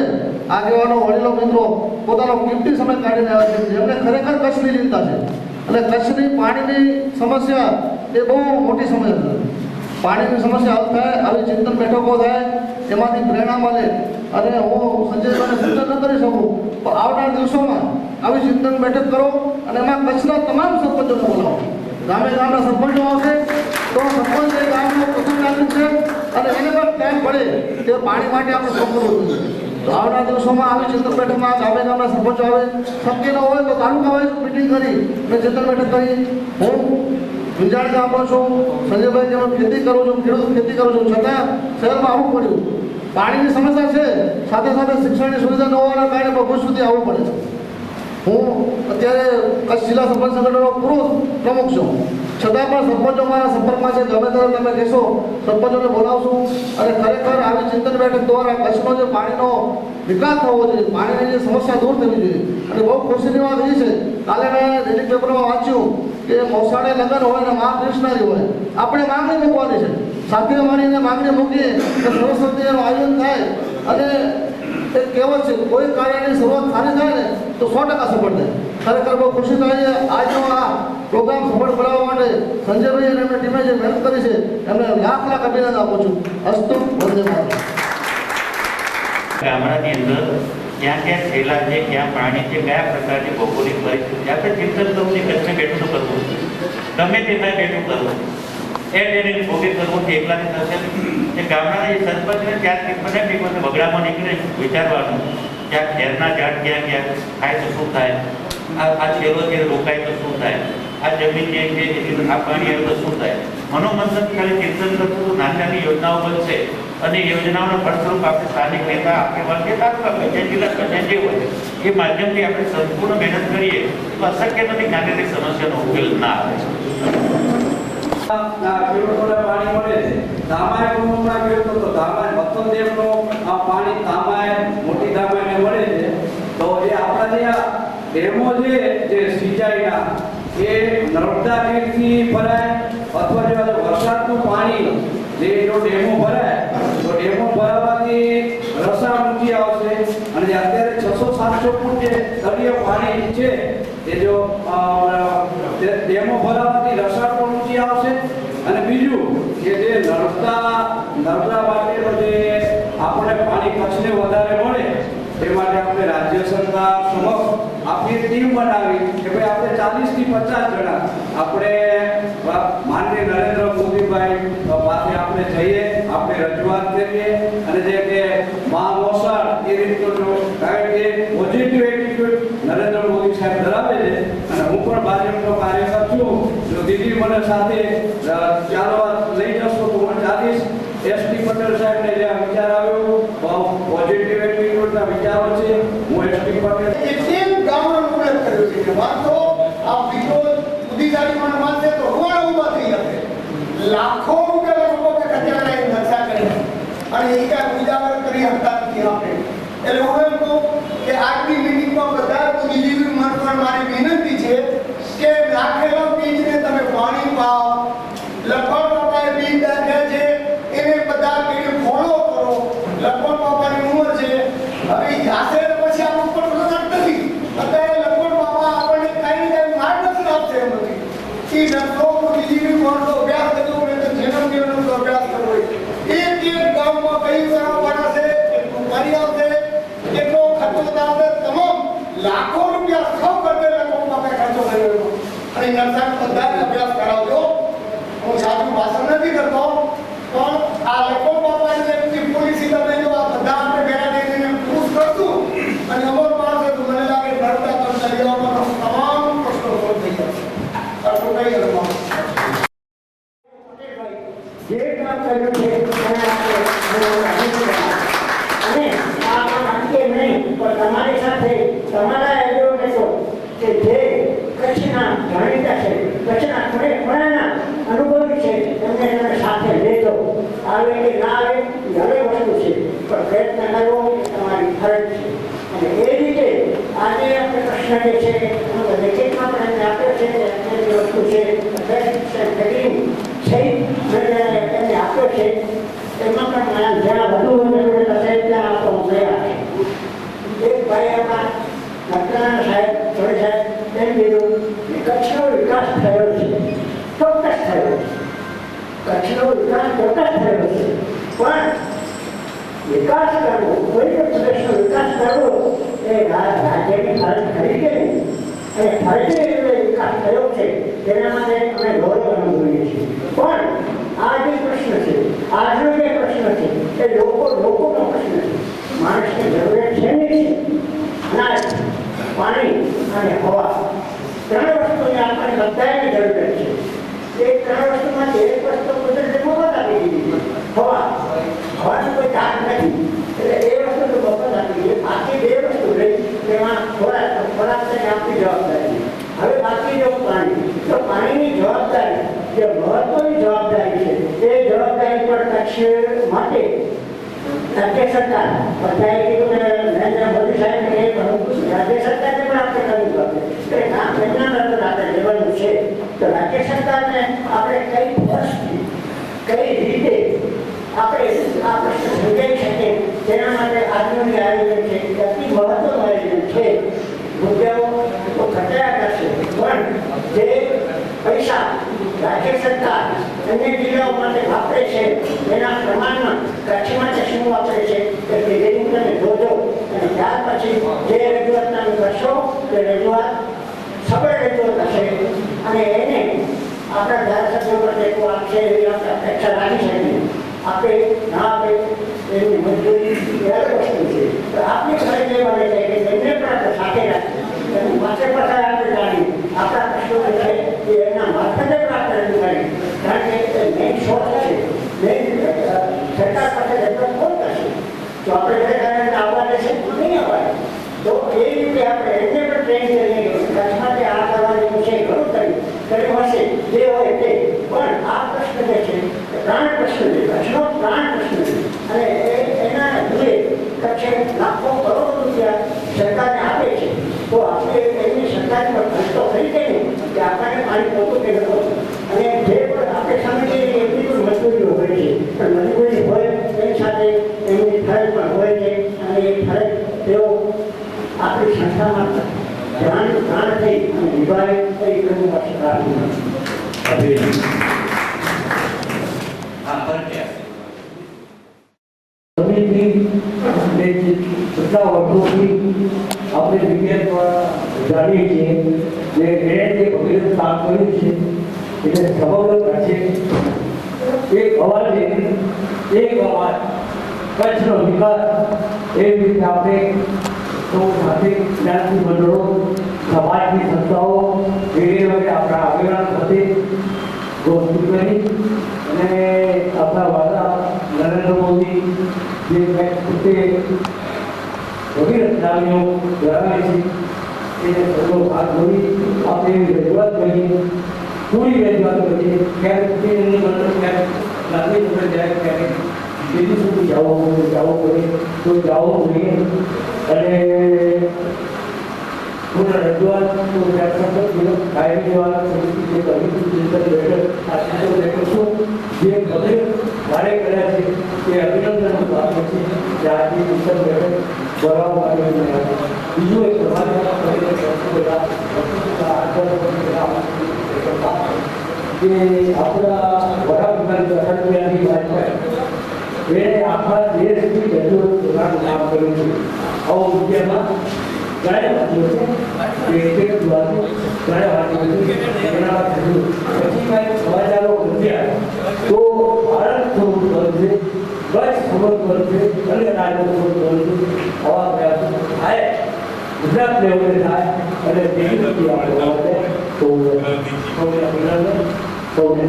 આગેવાનો વડીલો મિત્રો પોતાનો કિંમતી સમય કાઢીને આવ્યા છે જેમને ખરેખર કચ્છની ચિંતા છે અને કચ્છની પાણીની સમસ્યા એ બહુ મોટી સમસ્યા છે. પાણીની સમસ્યા હલ થાય આવી ચિંતન બેઠકો થાય એમાંથી પ્રેરણા મળે અને હું સંજયભાઈને સૂચન ન કરી શકું પણ આવનાર દિવસોમાં આવી ચિંતન બેઠક કરો અને એમાં કચ્છના તમામ સરપંચોને બોલાવો. ગામે ગામના સરપંચો આવશે તો સરપંચ એ ગામનો પ્રથમ નાગરિક છે અને એને પણ ટાઈમ પડે તે પાણી માટે આપણે શું કરવું જોઈએ. તો આવનાર દિવસોમાં આવી ચિંતન બેઠકમાં ગામે ગામના સરપંચો આવે શક્ય ન હોય તો તાલુકા વાઇઝ મિટિંગ કરી અને ચિંતન બેઠક કરી. હું વિંજાણ ગામનો છું, સંજયભાઈ કે હું ખેતી કરું છું, ખેડૂત ખેતી કરું છું, છતાં શહેરમાં આવવું પડ્યું. પાણીની સમસ્યા છે સાથે સાથે શિક્ષણની સુવિધા ન હોવાના કારણે ભભૂજ સુધી આવવું પડે છે. હું અત્યારે કચ્છ જિલ્લા સરપંચ સંગઠનનો પૂર્વ પ્રમુખ છું, છતાં પણ સરપંચો મારા સંપર્કમાં છે. ગમે ત્યારે તમે કહેશો સરપંચોને બોલાવશું. અને ખરેખર આવી ચિંતન બેઠક દ્વારા કચ્છનો જે પાણીનો વિકાસ થવો જોઈએ, પાણીની જે સમસ્યા દૂર થવી જોઈએ. અને બહુ ખુશીની વાત એ છે, કાલે મેં દૈનિક પેપરમાં વાંચ્યું કે મોસાળે લગ્ન હોય ને મહાકૃષ્ણરી હોય, આપણે માંગણી મૂકવાની છે. સાથે મળીને માંગણી મૂકીએ તો સરસ્વતીનું આયોજન થાય. અને એક કહેવત છે, કોઈ કાર્યની શરૂઆત સારી થાય ને તો 100% સફળ થાય. ખરેખર બહુ ખુશી થાય છે. આજનો આ પ્રોગ્રામ સફળ બનાવવા માટે સંજયભાઈ અને એમની ટીમે જે મહેનત કરી છે એમને લાખ અભિનંદન આપું છું. અસ્તુ વંદે માતરમ. ગામડાની અંદર ક્યાં ક્યાં થયેલા છે, ક્યાં પ્રાણી છે, કયા પ્રકારની ભૌગોલિક પરિસ્થિતિ, આપણે ચિંતન કરવું છે. કચ્છને બેઠું કરવું, ગમે તેમાં બેઠું કરવું, એને ભોગે કરવું છે, એકલાથી થશે એ ગામડાના જે સરપંચને ત્યાં મને બીકોને વગડામાં નીકળે વિચારવાનું કે આ ખેરના ઝાડ ક્યાં ક્યાં થાય તો શું થાય, આ છેલ્લો છે રોકાય તો શું થાય, આ જમીન જે છે આ પાણી આવે તો શું થાય. મનોમંથન ખાલી ચિંતન કરતું તો નાની નાની યોજનાઓ બનશે. અને યોજનાઓના ફળસ્વરૂપ આપણે સ્થાનિક નેતા આગેવાન કે તાલુકા પંચાયત જિલ્લા પંચાયત જે હોય એ માધ્યમથી આપણે સંપૂર્ણ મહેનત કરીએ તો અશક્ય નથી નાની સમસ્યાનો ઉકેલ ના આવે. ખેડૂતોને પાણી મળે છે. ધામાય કુંભમાં ખેડૂતો તો ધામાય મથલ ડેમનું આ પાણી ધામાય મોટી ધામાયને મળે છે. તો એ આપણા જે ડેમો છે જે સિંચાઈના એ નર્મદા નીરથી ભરાય અથવા જો વરસાદનું પાણી જે જો ડેમો ભરાય તો ડેમો ભરાવાથી રસાળ ઊંચી આવશે. અને જે અત્યારે 600-700 ફૂટ જે તળિયે પાણી છે એ જો ડેમો ભરાવાથી રસાળ પણ ઊંચી આવશે. અને બીજું કે જે નર્મદા માટેનો જે આપણે પાણી કચ્છને વધારે મળે એ માટે આપણે રાજ્ય સરકાર સમક્ષ આપણી ટીમ બનાવી કે ભાઈ આપણે 40 થી 50 જણા આપણે માનનીય નરેન્દ્ર મોદીભાઈ પાસે આપણે જઈએ, આપણે રજૂઆત કરીએ. અને જે કે મોસાળ એ રીતનો કારણ કે પોઝિટિવ એટીટ્યુડ નરેન્દ્ર મોદી સાહેબ ધરાવે છે. અને હું પણ ભાજપનો કાર્યકર છું. જો દીદી મને સાથે ચાલવા લઈ જશો તો હું ચાલીશ. એસટી પટેલ સાહેબને જે વિચાર આવ્યો બહુ પોઝિટિવ એટીટ્યુડના વિચારો છે. હું એસટી પટેલ એકદમ ગામનો પ્રયાસ કર્યો છે કે વાતો આ વિકો બુદ્ધિશાળી મને માનશે તો રોવાળા ઊભા થઈ જશે. લાખો રૂપિયા લોકો કે કચરાના નકશા કરી અને એ કાંઈ ઉજાગર કરી શકતા નથી આપણે. એટલે હું એમ કહું કે આજની મિટિંગમાં બધા બુદ્ધિજીવી મહત્વની મારી વિનંતી છે કે નાખેલા બીજને તમે પાણી પાઓ. લખણ બાપાએ બીજ નાખ્યા છે એને બધા બીજ ફોલો કરો. લખણ બાપાની ઉંમર છે હવે જાશે પછી આપણું પણ પ્રગટ નથી. અત્યારે લખણ બાપા આપણને કાંઈ ને કાંઈ માર્ગદર્શન આપશે એમ નથી. એ નકશો બુદ્ધિજીવી માણસો અભ્યાસ કરવો હોય તો જન્મનો અભ્યાસ કરવો હોય. એક ગામમાં કઈ કરવાના છે, કેટલું પાણી આવશે, કેટલો ખર્ચો થશે, તમામ લાખો રૂપિયા સૌ કરતે લખણ બાપાએ ખર્ચો કર્યો. અને નકશા બધાને અભ્યાસ કરાવજો. હું સાચું ભાષણ નથી કરતો પણ આ લખણ બાપાની પોલિસી તમે જો આ બધા આપણે ભેગા થઈને પુશ કરશું અને અમર પાસે તો મને લાગે નર્મદા તળિયામાં તમામ પ્રશ્નો સોલ્વ થઈ જશે. આટલું કઈ ગયું જે કામ કર્યું છે અને આ નાટ્ય નહીં પણ તમારી સાથે તમારા એડવોકેટો કે જે કચ્છના જાણીતા છે, કચ્છના ખૂણાના અનુભવી છે, એમને તમે સાથે લેજો. આવે કે ના આવે એ અલગ વસ્તુ છે પણ પ્રયત્ન કરવો એ તમારી ફરજ છે. અને એ રીતે આજે આપણે પ્રશ્ન જે છે લેખિતમાં પણ એમને આપ્યો છે જે વસ્તુ છે એમને આપ્યો છે એમાં પણ જ્યાં વધુ હશે ત્યાં આપણો પ્રયાસ છે. એક ભાઈ આપણા નકરાણા સાહેબ થોડી સાહેબ એમ કીધું કે કચ્છનો વિકાસ થયો છે, ચોક્કસ થયો છે. કચ્છનો વિકાસ ચોક્કસ થયો છે પણ વિકાસ કરવો, કોઈ પણ પ્રદેશનો વિકાસ કરવો એ રાજ્યની ફરજ ખરી કે નહીં. અને ફરજે વિકાસ થયો છે તેના માટે અમે ગૌરવ અનુભવીએ છીએ. પણ આ જે પ્રશ્ન છે, આજનો જે પ્રશ્ન છે એ લોકોનો પ્રશ્ન છે. માણસની જરૂરિયાત છે ને છે અનાજ, પાણી અને હવા. ત્રણ વસ્તુની આપણને બધાની જરૂરિયાત છે. એ ત્રણ વસ્તુમાંથી એક વસ્તુ કુદરતે મફત આપી દીધી છે, હવા. હવાની કોઈ ચાર્જ નથી એટલે એ વસ્તુ તો મફત આપી દીધી. બાકી બે વસ્તુ રહી તેમાં ખોરાક છે રાજ્ય સરકાર બધાએ કીધું કે નરેન્દ્ર મોદી સાહેબ એ ઘણું રાજ્ય સરકારને પણ આપણે કરવું પડશે કે કામ એમના અંદર આપણે લેવાનું છે. તો રાજ્ય સરકારને આપણે કઈ વર્ષથી કઈ રીતે આપણે આ પ્રશ્ન સમજાવી શકીએ તેના માટે આજનું જે આયોજન છે એ અતિ મહત્વનું આયોજન છે. મુદ્દાઓ તો ઘટાયા કરશે પણ જે પૈસા રાજ્ય સરકાર અન્ય જિલ્લાઓ માટે વાપરે છે એના પ્રમાણમાં કચ્છ માટે શું વાપરે છે તે જેની તમે જોજો અને ત્યાર પછી જે રજૂઆત તમે કરશો તે રજૂઆત સબળ રજૂઆત હશે અને એને આપણા ધારાસભ્યો પર ટેકો આપશે એવી આપણે અપેક્ષા રાખી શકીએ. આપે ના આપે એની મજબૂરી એ અલગ વસ્તુ છે. તો આપની ફરજ એ બને છે કે તેમને પણ આપણે સાથે રાખીએ એની પાસે પાછા આપણે જાણીએ આપણા પ્રશ્નો છે એ એમના મારફતે પણ આપણે રજૂ કરીએ. કારણ કે મેઇન સોર્સ છે મેઇન સરકાર પાસે રજૂઆત કોણ કરશે? તો આપણે ખરેખર આવવા દેશે નહીં આવવા દે. તો એ રીતે આપણે એમને પણ ટ્રેન કરીને કચ્છમાં જે આ કરવા જેવું છે ઘણું કર્યું હશે જે હોય તે પણ આ પ્રશ્ન જે છે પ્રાણ પ્રશ્ન છે, કચ્છનો પ્રાણ પ્રશ્ન છે અને એના લીધે કચ્છે લાખો કરોડો રૂપિયા સરકારને આપે છે. તો આપણે એમની સરકાર પર ખર્ચો કરી દઈએ કે આપણને પાણી પહોંચતું કે ન પહોંચતું અને જે પણ આપણે સમજીએ કે એટલી પણ મજબૂરીઓ હોય છે પણ મજબૂરી હોય એની સાથે એમની ફરજ પણ હોય છે અને એ ફરજ તેઓ આપણી સંસ્થામાં જાણ થઈ અને નિભાવે એ કરવું પડશે. કેટલા વર્ષોથી આપણે વિજ્ઞાન જાણીએ છીએ જે જે ભગીરથ કામ કર્યું છે એટલે સમગ્ર કચ્છે એક અવાજ કચ્છનો વિકાસ એ રીતે આપણે સૌ સાથે જ્ઞાતિ મંડળો સમાજની સંસ્થાઓ વગેરે આપણા આગેવાન સાથે ગોષ્ઠી કરી અને આપણા વાલા નરેન્દ્ર મોદી જે પોતે ભગીરથ નામીઓ ધરાવે છે એ સૌનો ભાગ ધોરી આપણે એવી રજૂઆત કરીએ પૂરી રજૂઆત કરીએ ક્યારેક એની મંડળ ક્યારેક ગાંધી મંડળ જાય ક્યારેક દિલ્હી સુધી જવું પડે તો જવું જોઈએ અને પૂર્ણ રજૂઆત કાયમી નિવારણ સમિતિ જે બેઠક છું જે બધે મારે કર્યા છે તે અભિનંદનનું પાત્ર છે કે આજે ચિંતન બેઠક બોલાવવા માટે બીજું એક સમાજમાં કે આપણા વડાપ્રધાન અટલબિહારી વાજપેયી એણે આખા દેશની જરૂરત પોતાનું કામ કર્યું છે. આવો વિદ્યામાં ઘણા વાંચ્યો છે કે દ્વારા ઘણા વાંચ્યો છે એના પછી કાંઈ સમાચારો બન્યા તો ભારત થોડું બનશે કચ્છ થોડું બનશે અને રાજ્ય થોડું બનશે આવા પ્રયાસો થાય ગુજરાત લેવલે થાય અને બીજી બધી આપણે તો સૌને અભિનંદન સૌને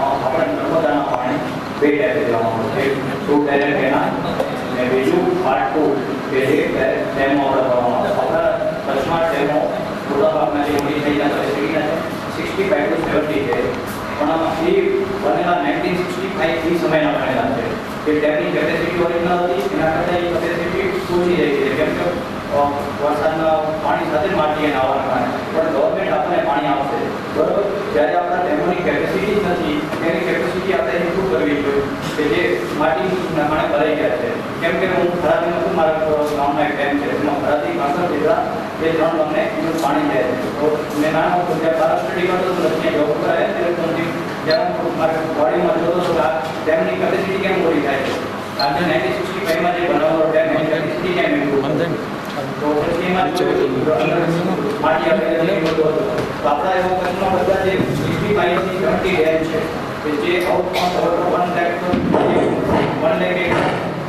આપણે નર્મદાના પાણી બે ટાઈપે જવાનું છે. ટુ ડાયરેક્ટ કેનાલ અને બીજું પાર્ટ ટુ કે જે ડેમો આપણે કરવાનો છે. આપણા કચ્છમાં ડેમો મોટાભાગના જે ઓડિશાના કેપેસિટીના છે 65 to 70 છે પણ એ બનેલા 1965 સમયના બનેલા છે. જે ડેમની કેપેસિટી ઓરિજિનલ હતી એના કરતાં એ કેપેસિટી ઓછી થઈ ગઈ છે કેમ કે વરસાદના પાણી સાથે માટી એને આવવાના કારણે પણ ગવર્મેન્ટ આપણને પાણી આપશે બરાબર. જ્યારે આપણા ડેમોની કેપેસિટી જ નથી એની કેપેસિટી આપણે ઇમ્પ્રૂવ કરવી જોઈએ કે જે માટીના કારણે ભરાઈ ગયા છે. કેમ કે હું ખરાદીમાં છું મારા ગામમાં એક ડેમ છે એમાં ખરાદી કાંસર જેટલા એ 3 ગામને એનું પાણી જાય છે. તો મેં નાનો હતો ત્યાં બાર સ્ટડી કરતો હતો ત્યાં જોબ કરાય ત્યારે સમજી જ્યારે મારા બોડીમાં જોતો હતો કે આ ડેમની કેપેસિટી કેમ ઓછી થાય છે. કારણ કે 1965માં જે બનાવેલો ડેમ એની કેપેસિટી કેમ ઇમ્પ્રૂવ તો પછી એમાં માટી આપણે બધું હતું. તો આપણા એવો કચ્છમાં બધા જે 65 થી 70 ડેમ છે કે જે આઉટપાસ ઓવર 1 લાખ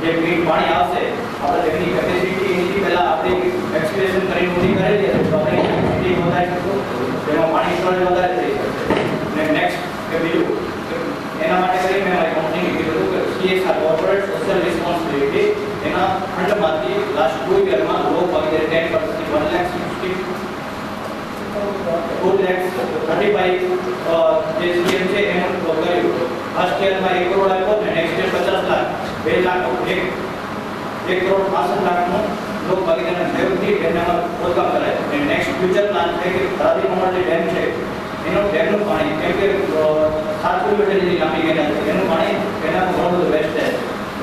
જે મીટ પાણી આવશે આપણે તેની કેપેસિટી એની પહેલાં આપણે એક્સપ્રેશન કરીને ઊંધી કરેલી હશે તો આપણે કેપેસિટી વધારી શકશું જેમાં પાણી સ્ટોરેજ વધારે થઈ શકશે. અને નેક્સ્ટ કે બીજું એના માટે કરી મેં મારી કંપનીને કીધું કે CSR કોર્પોરેટ સોશિયલ રિસ્પોન્સિબિલિટી એના ફંડમાંથી લાસ્ટ 2 યરમાં લો ભાગીદારી 10% 1,35,000 જે CM છે એનું કર્યું ફર્સ્ટ યરમાં 1 કરોડ આપ્યો ને નેક્સ્ટ યર 50 લાખ 2 લાખ 1 કરોડ 65 લાખનું લોક ભાગીદારના સહયોગથી ડેમના ખોદકામ કરાય છે. અને નેક્સ્ટ ફ્યુચર પ્લાન છે કે ધરાવી કમળ જે ડેમ છે એનો ડેમનું પાણી કેમ કે 7 કિલોમીટર જેટલી લાંબી કેનાલ છે એનું પાણી એના ઘણું બધું વેસ્ટ થાય છે.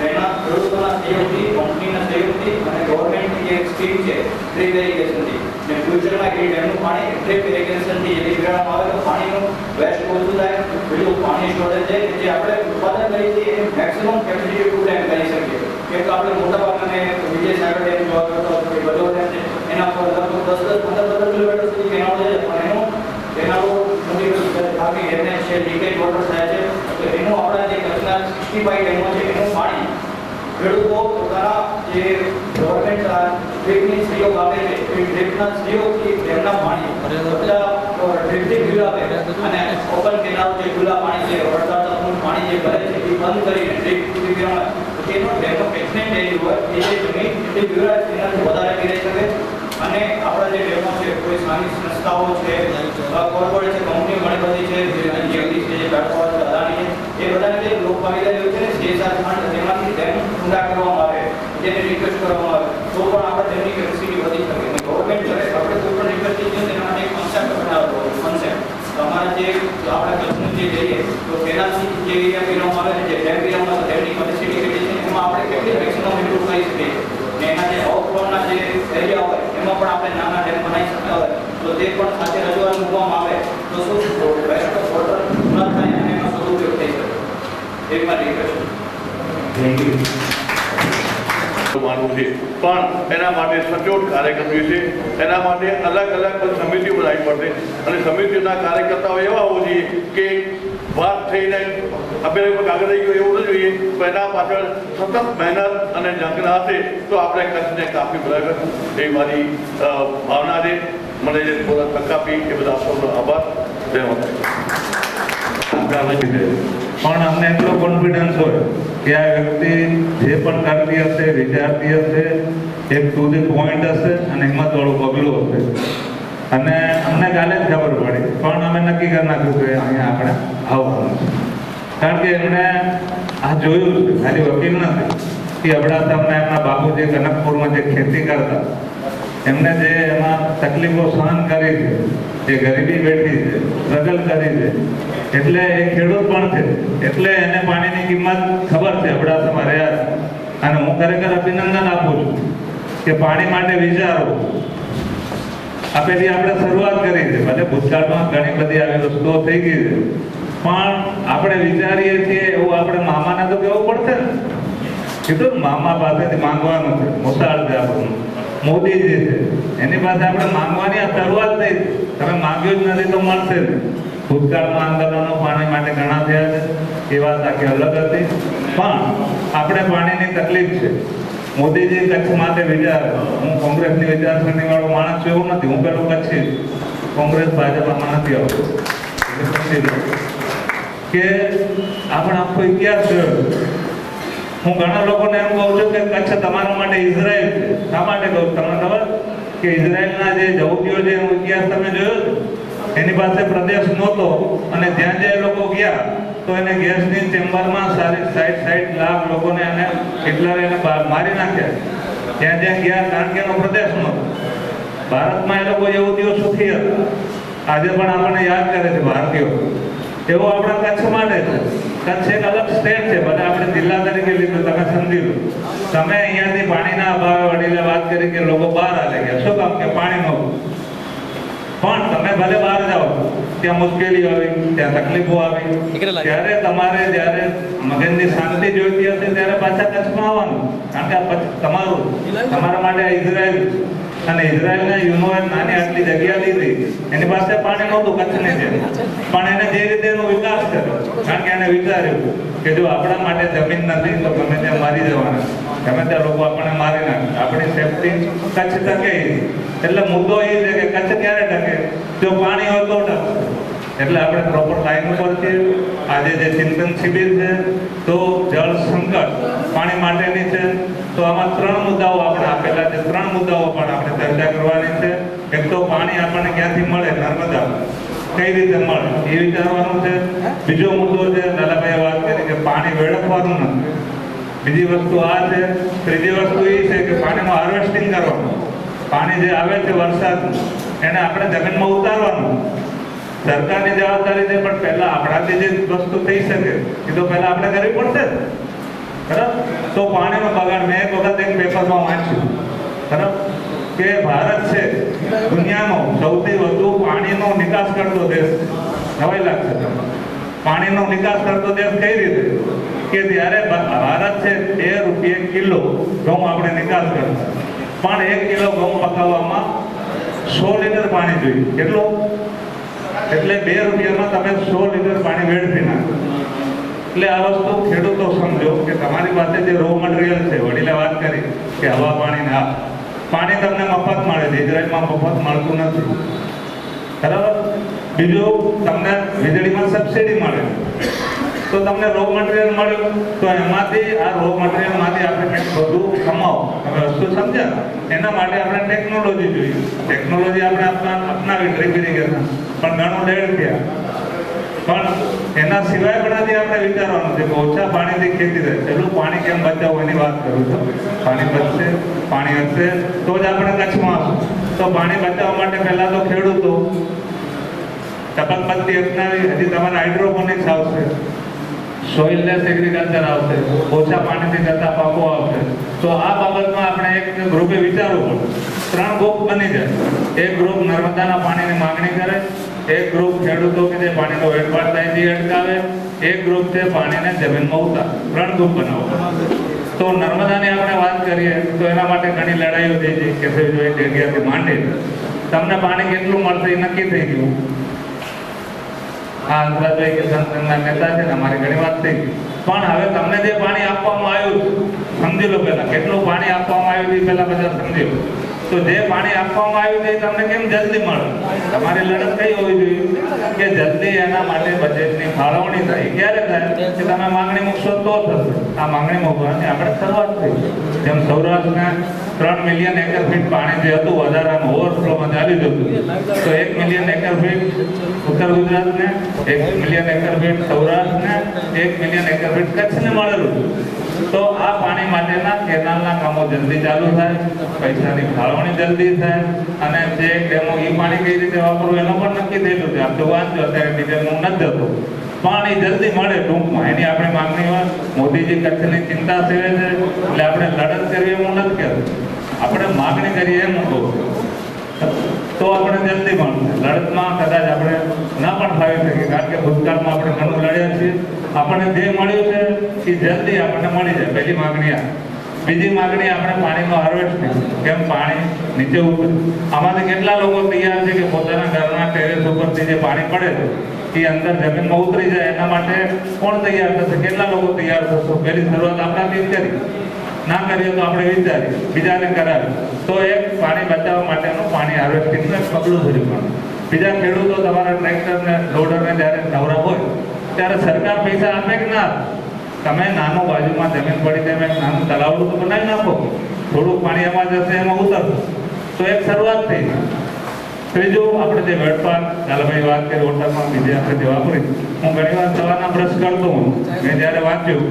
એના ખેડૂતોના સહયોગથી, કંપનીના સહયોગથી અને ગવર્મેન્ટની જે સ્કીમ છે ડ્રીપ ઇરિગેશનથી ને ફ્યુચરમાં એ ડેમનું પાણી ડ્રીપ ઇરિગેશનથી જે પીવામાં આવે તો પાણીનું વેસ્ટ ઓછું થાય, બીજું પાણી સ્ટોરેજ છે કે જે આપણે ઉત્પાદન કરીએ છીએ એની મેક્સિમમ કેપેસિટી ટુ ટાઈમ કરી શકીએ. કેમ કે આપણે મોટાભાગના વિજય સાગર ડેમ જોવા કરતો કે બધો ડેમ છે એના પર લગભગ 10-15 કિલોમીટર સુધી કેનાલ છે પણ એનું કેનાલો બાકી એમને છે લીકેજ વોટર થાય છે તો એનું આપણા જે કચ્છના 65 ડેમો છે એનું પાણી ખેડૂતો પોતાના જે ગવર્મેન્ટ ડ્રીપની સહયોગ આપે છે એ ડ્રીપના સહયોગથી ડેમના પાણી બધા ડ્રીપથી ખુલ્લા આપે અને ઓપન કેનાલ જે ખુલ્લા પાણી છે વરસાદનું પાણી જે ભરે છે એ બંધ કરીને ડ્રીપથી પીવામાં એનો ડેમનો કેચમેન્ટ એરિયા હોય એ જે જમીન એટલી પીવડાય એનાથી વધારે પીરાઈ શકે અને આપણા જે ડેમો છે કોઈ સ્થાનિક સંસ્થાઓ છે કોર્પોરેટ છે કંપનીઓ ઘણી બધી છે જેવી છે જે બેઠકો છે અદાણી છે એ બધાને જે લોક ભાગીદારી છે ને CSR ફંડ જેમાંથી ડેમ ઊંડા કરવામાં આવે જેને રિક્વેસ્ટ કરવામાં આવે તો પણ આપણે તેમની કેપેસિટી વધી શકે અને ગવર્મેન્ટ કરે આપણે કોઈ પણ રિક્વેસ્ટ કરીએ તેના માટે એક કોન્સેપ્ટ બનાવવો કોન્સેપ્ટ તમારા જે આપણે કચ્છનું જે જઈએ તો તેનાથી જે એરિયા પીવામાં આવે છે જે ડેમ પીવામાં આવે તેમની કેપેસિટી કેટલી છે એમાં આપણે કેટલી મેક્સિમમ ઇમ્પ્રૂવ કરી શકીએ ને એના જે આઉટફ્લોના જે એરિયા હોય એમાં પણ આપણે નાના ડેમ બનાવી શકતા હોય તો તે પણ સાથે રજૂઆત મૂકવામાં આવે તો શું વેસ્ટ ઓફ વોટર ન થાય અને એનો સદુપયોગ થઈ શકે એ મારી રિક્વેસ્ટ. થેન્ક યુ માનવું છે પણ એના માટે સચોટ કાર્યક્રમ છે એના માટે અલગ અલગ સમિતિઓ બનાવવી પડશે અને સમિતિઓના કાર્યકર્તાઓ એવા હોવા જોઈએ કે વાત થઈને આપણે કાગળ રહી ગયો એવું ન જોઈએ તો એના પાછળ સતત મહેનત અને ઝંખના હશે તો આપણે કચ્છને કાપી બરાબર એ મારી ભાવના છે. મને જે થોડા તક આપી એ બધા સૌનો આભાર. જય માતા. પણ અમને એટલો કોન્ફિડન્સ હોય કે આ વ્યક્તિ જે પણ કરતી હશે વિચારતી હશે એક ટુ ધી પોઈન્ટ હશે અને હિંમતવાળું પગલું હશે અને અમને કાલે જ ખબર પડી પણ અમે નક્કી કરી નાખ્યું કે અહીંયા આપણે આવવાનું છે કારણ કે એમણે આ જોયું છે ખાલી વકીલ નથી કે અબડાસામાં એમના બાપુજી કનકપુરમાં જે ખેતી કરતા એમને જે એમાં તકલીફો સહન કરી છે જે ગરીબી બેઠી છે સ્ટ્રગલ કરી છે એટલે એ ખેડૂત પણ છે એટલે એને પાણીની કિંમત ખબર છે અબડાસામાં રહ્યા છે અને હું ખરેખર અભિનંદન આપું છું કે પાણી માટે વિચારો આ પેલી આપણે શરૂઆત કરી છે ભલે ભૂતકાળમાં ઘણી બધી આવી વસ્તુઓ થઈ ગઈ છે પણ આપણે વિચારીએ છીએ એવું આપણે મામાને તો કહેવું પડશે ને કીધું મામા પાસેથી માંગવાનું છે મુસાળ છે આપણું મોદીજી છે એની પાસે આપણે માંગવાની આ શરૂઆત થઈ તમે માંગ્યું જ નથી તો મળશે જ. ભૂતકાળમાં આંદોલનો પાણી માટે ઘણા થયા છે એ વાત આખી અલગ હતી પણ આપણે પાણીની તકલીફ છે. મોદીજી કચ્છ માટે વિચાર હું કોંગ્રેસની વિચારસરણી વાળો માણસ છું એવું નથી હું પેલું કચ્છી કોંગ્રેસ ભાજપમાં નથી આવતો કે આપણે આખો ઇતિહાસ જોયો. હું ઘણા લોકોને એમ કહું છું કે કચ્છ તમારા માટે ઇઝરાયલ છે. શા માટે કહું તમને ખબર કે ઇઝરાયલના જે યહૂદીઓ છે એનો ઇતિહાસ તમે જોયો એની પાસે પ્રદેશ નહોતો અને જ્યાં જ્યાં એ લોકો ગયા તો એને ગેસની ચેમ્બરમાં 60 લાખ લોકોને એને હિટલરે એને મારી નાખ્યા જ્યાં જ્યાં ગયા કારણ કે એનો પ્રદેશ નહોતો. ભારતમાં એ લોકો યહૂદીઓ સુખી હતા આજે પણ આપણને યાદ કરે છે ભારતીયો એવો આપણા કચ્છ માટે છે. કચ્છ એક અલગ સ્ટેટ છે બધા આપણે જિલ્લા તરીકે લીધું તમે સમજી લો. તમે અહીંયાથી પાણીના અભાવે વડીલે વાત કરી કે લોકો બહાર આવી ગયા શું કામ કે પાણી નહોતું પણ તમે ભલે બહાર જાઓ ત્યાં મુશ્કેલી આવી ત્યાં તકલીફો આવી ત્યારે તમારે જ્યારે મગજની શાંતિ જોઈતી હશે ત્યારે પાછા કચ્છમાં આવવાનું કારણ કે આ તમારું તમારા માટે આ ઇઝરાયલ અને ઇઝરાયલના યુનોએ નાની આટલી જગ્યા લીધી એની પાસે પાણી નહોતું કચ્છની જેમ પણ એને જે રીતે એનો વિકાસ કર્યો કારણ કે એને વિચાર્યું કે જો આપણા માટે જમીન નથી તો ગમે ત્યાં મારી જવાના ગમે ત્યાં લોકો આપણને મારી નાખે આપણી સેફટી કચ્છ ટકે એટલે મુદ્દો એ છે કે કચ્છ ક્યારે ટકે જો પાણી હોય તો ટકે એટલે આપણે પ્રોપર લાઈન ઉપર છે. આજે જે ચિંતન શિબિર છે તો જળ સંકટ પાણી માટેની છે તો આમાં 3 મુદ્દાઓ આપણે આપેલા છે. 3 મુદ્દાઓ પણ આપણે ચર્ચા કરવાની છે. એક તો પાણી આપણને ક્યાંથી મળે નર્મદા કઈ રીતે મળે એ વિચારવાનું છે. બીજો મુદ્દો છે, લાલાભાઈએ વાત કરી કે પાણી વેડફવાનું નથી. બીજી વસ્તુ આ છે. ત્રીજી વસ્તુ એ છે કે પાણીનું હાર્વેસ્ટિંગ કરવાનું. પાણી જે આવે છે વરસાદ એને આપણે જમીનમાં ઉતારવાનું. સરકારની જવાબદારી છે, પણ પહેલા આપણાથી જે વસ્તુ થઈ શકે એ તો પહેલા આપણે કરવી પડશે જ. બરાબર? તો પાણીનો બગાડ, મેં એક વખત એક પેપરમાં વાંચ્યું, બરાબર, કે ભારત છે દુનિયાનો સૌથી વધુ પાણીનો નિકાસ કરતો દેશ. નવાઈ લાગશે તમને. પાણીનો નિકાસ કરતો દેશ કઈ રીતે? કે જ્યારે ભારત છે 2 રૂપિયે કિલો ઘઉં આપણે નિકાસ કરતા, પણ 1 કિલો ઘઉં પકાવવામાં 100 લીટર પાણી જોઈએ. કેટલું? એટલે 2 રૂપિયામાં તમે 100 લીટર પાણી વેડફી નાખો. એટલે આ વસ્તુ ખેડૂતો સમજો કે તમારી પાસે જે રો મટીરિયલ છે, વડીલે વાત કરી કે હવા પાણી ને પાણી તમને મફત મળે છે, ઇઝરાયલમાં મફત મળતું નથી. બરાબર? બીજું, તમને વીજળીમાં સબસિડી મળે, તો તમને રો મટીરિયલ મળ્યું, તો એમાંથી આ રો મટીરિયલમાંથી આપણે કંઈક બધું કમાવો. તમે વસ્તુ સમજ્યા? એના માટે આપણે ટેકનોલોજી જોઈએ. ટેકનોલોજી આપણે અપનાવી, ડ્રીપ ઇરિગેશન, પણ ઘણું લેટ થયા. પણ એના સિવાય પણ આજે આપણે વિચારવાનું છે કે ઓછા પાણીથી ખેતી થાય. પેલું પાણી કેમ બચાવવું એની વાત કરું છું. પાણી બચશે, પાણી હશે તો જ આપણે કચ્છમાં આવશું. તો પાણી બચાવવા માટે પહેલા તો ખેડૂતો ટપક પદ્ધતિ અપનાવી, હજી તમારે હાઇડ્રોપોનિક્સ આવશે, સોઇલલેસ એગ્રીકલ્ચર આવશે, ઓછા પાણીથી થતા પાકો આવશે. તો આ બાબતમાં આપણે એક ગ્રુપે વિચારવું પડે. 3 ગ્રુપ બની જાય. એક ગ્રુપ નર્મદાના પાણીની માંગણી કરે, એક ગ્રુપ ખેડૂતો કે જે પાણીનો વેડફાટ થાય તે અટકાવે, એક ગ્રુપ છે પાણીને જમીનમાં ઉતારે. 3 ગ્રુપ બનાવો. તો નર્મદાની આપણે વાત કરીએ તો એના માટે ઘણી લડાઈઓ થઈ છે. કેસે જોઈ જગ્યાથી માંડી તમને પાણી કેટલું મળશે એ નક્કી થઈ ગયું. આ અંતરાજભાઈ કિસાન સંઘના નેતા છે ને, અમારી ઘણી વાત થઈ ગઈ. પણ હવે તમને જે પાણી આપવામાં આવ્યું સમજી લો. પહેલા કેટલું પાણી આપવામાં આવ્યું એ પહેલા બધા સમજી લો. તો જે પાણી આપવામાં આવ્યું છે તમને કેમ જલ્દી મળે? તમારી લડત કઈ હોવી જોઈએ કે જલ્દી એના માટે બજેટની ફાળવણી થાય. ક્યારે થાય? કે તમે માંગણી મૂકશો તો થશે. આ માંગણી મૂકવાની આપણે શરૂઆત થઈ. જેમ સૌરાષ્ટ્રને 3 મિલિયન એકર ફીટ પાણી જે હતું વધારાનું ઓવરફ્લોમાં ચાલી જતું, તો 1 મિલિયન એકર ફીટ ઉત્તર ગુજરાતને, 1 મિલિયન એકર ફીટ સૌરાષ્ટ્રને, 1 મિલિયન એકર ફીટ કચ્છને મળેલું. તો આ પાણી માટેના કેનાલના કામો જલ્દી ચાલુ થાય, પૈસાની ફાળવણી જલ્દી થાય, અને જે ડેમો એ પાણી કઈ રીતે વાપરવું એનો પણ નક્કી થયેલું છે. આપ તો વાંચો, અત્યારે ડિટેલમાં નથી જતો. પાણી જલ્દી મળે ટૂંકમાં, એની આપણે માંગણી હોય. મોદીજી કચ્છની ચિંતા સેવે છે, એટલે આપણે લડત કરવી એવું નથી કહેતું, આપણે માંગણી કરીએ એમ કહું તો આપણે જલ્દી મળશે. લડતમાં કદાચ આપણે ના પણ ફાવી શકીએ, કારણ કે ભૂતકાળમાં આપણે ઘણું લડ્યા છીએ. આપણને જે મળ્યું છે એ જલ્દી આપણને મળી જાય. પહેલી માંગણી આ. બીજી માંગણી આપણે પાણીનો હાર્વેસ્ટિંગ, કેમ પાણી નીચે ઉતરે. આમાંથી કેટલા લોકો તૈયાર છે કે પોતાના ઘરના ટેરેસ ઉપરથી જે પાણી પડે છે એ અંદર જમીનમાં ઉતરી જાય, એના માટે કોણ તૈયાર થશે? કેટલા લોકો તૈયાર થશે? પહેલી શરૂઆત આપણાથી કરી. ના કરીએ તો આપણે વિચારીએ, બીજાને કરાવીએ. તો એક પાણી બચાવવા માટેનું પાણી હાર્વેસ્ટિંગનું એક પગલું ભર્યું. પણ બીજા ખેડૂતો તમારા ટ્રેક્ટરને, લોડરને જ્યારે નવરા હોય ત્યારે સરકાર પૈસા આપે કે ના? તમે નાનું બાજુમાં જમીન પડી તેમ એક નાનું તલાવડું તો બનાવી નાખો, થોડુંક પાણી એમાં જશે, એમાં ઉતરશે, તો એક શરૂઆત થઈ. ત્રીજું, આપણે જે વેડફાટ, લાલભાઈ વાત કરી હોટલમાં બીજી આપણે વાપરી, હું ઘણી વાર સવારના બ્રશ કરતો હું. મેં જ્યારે વાંચ્યું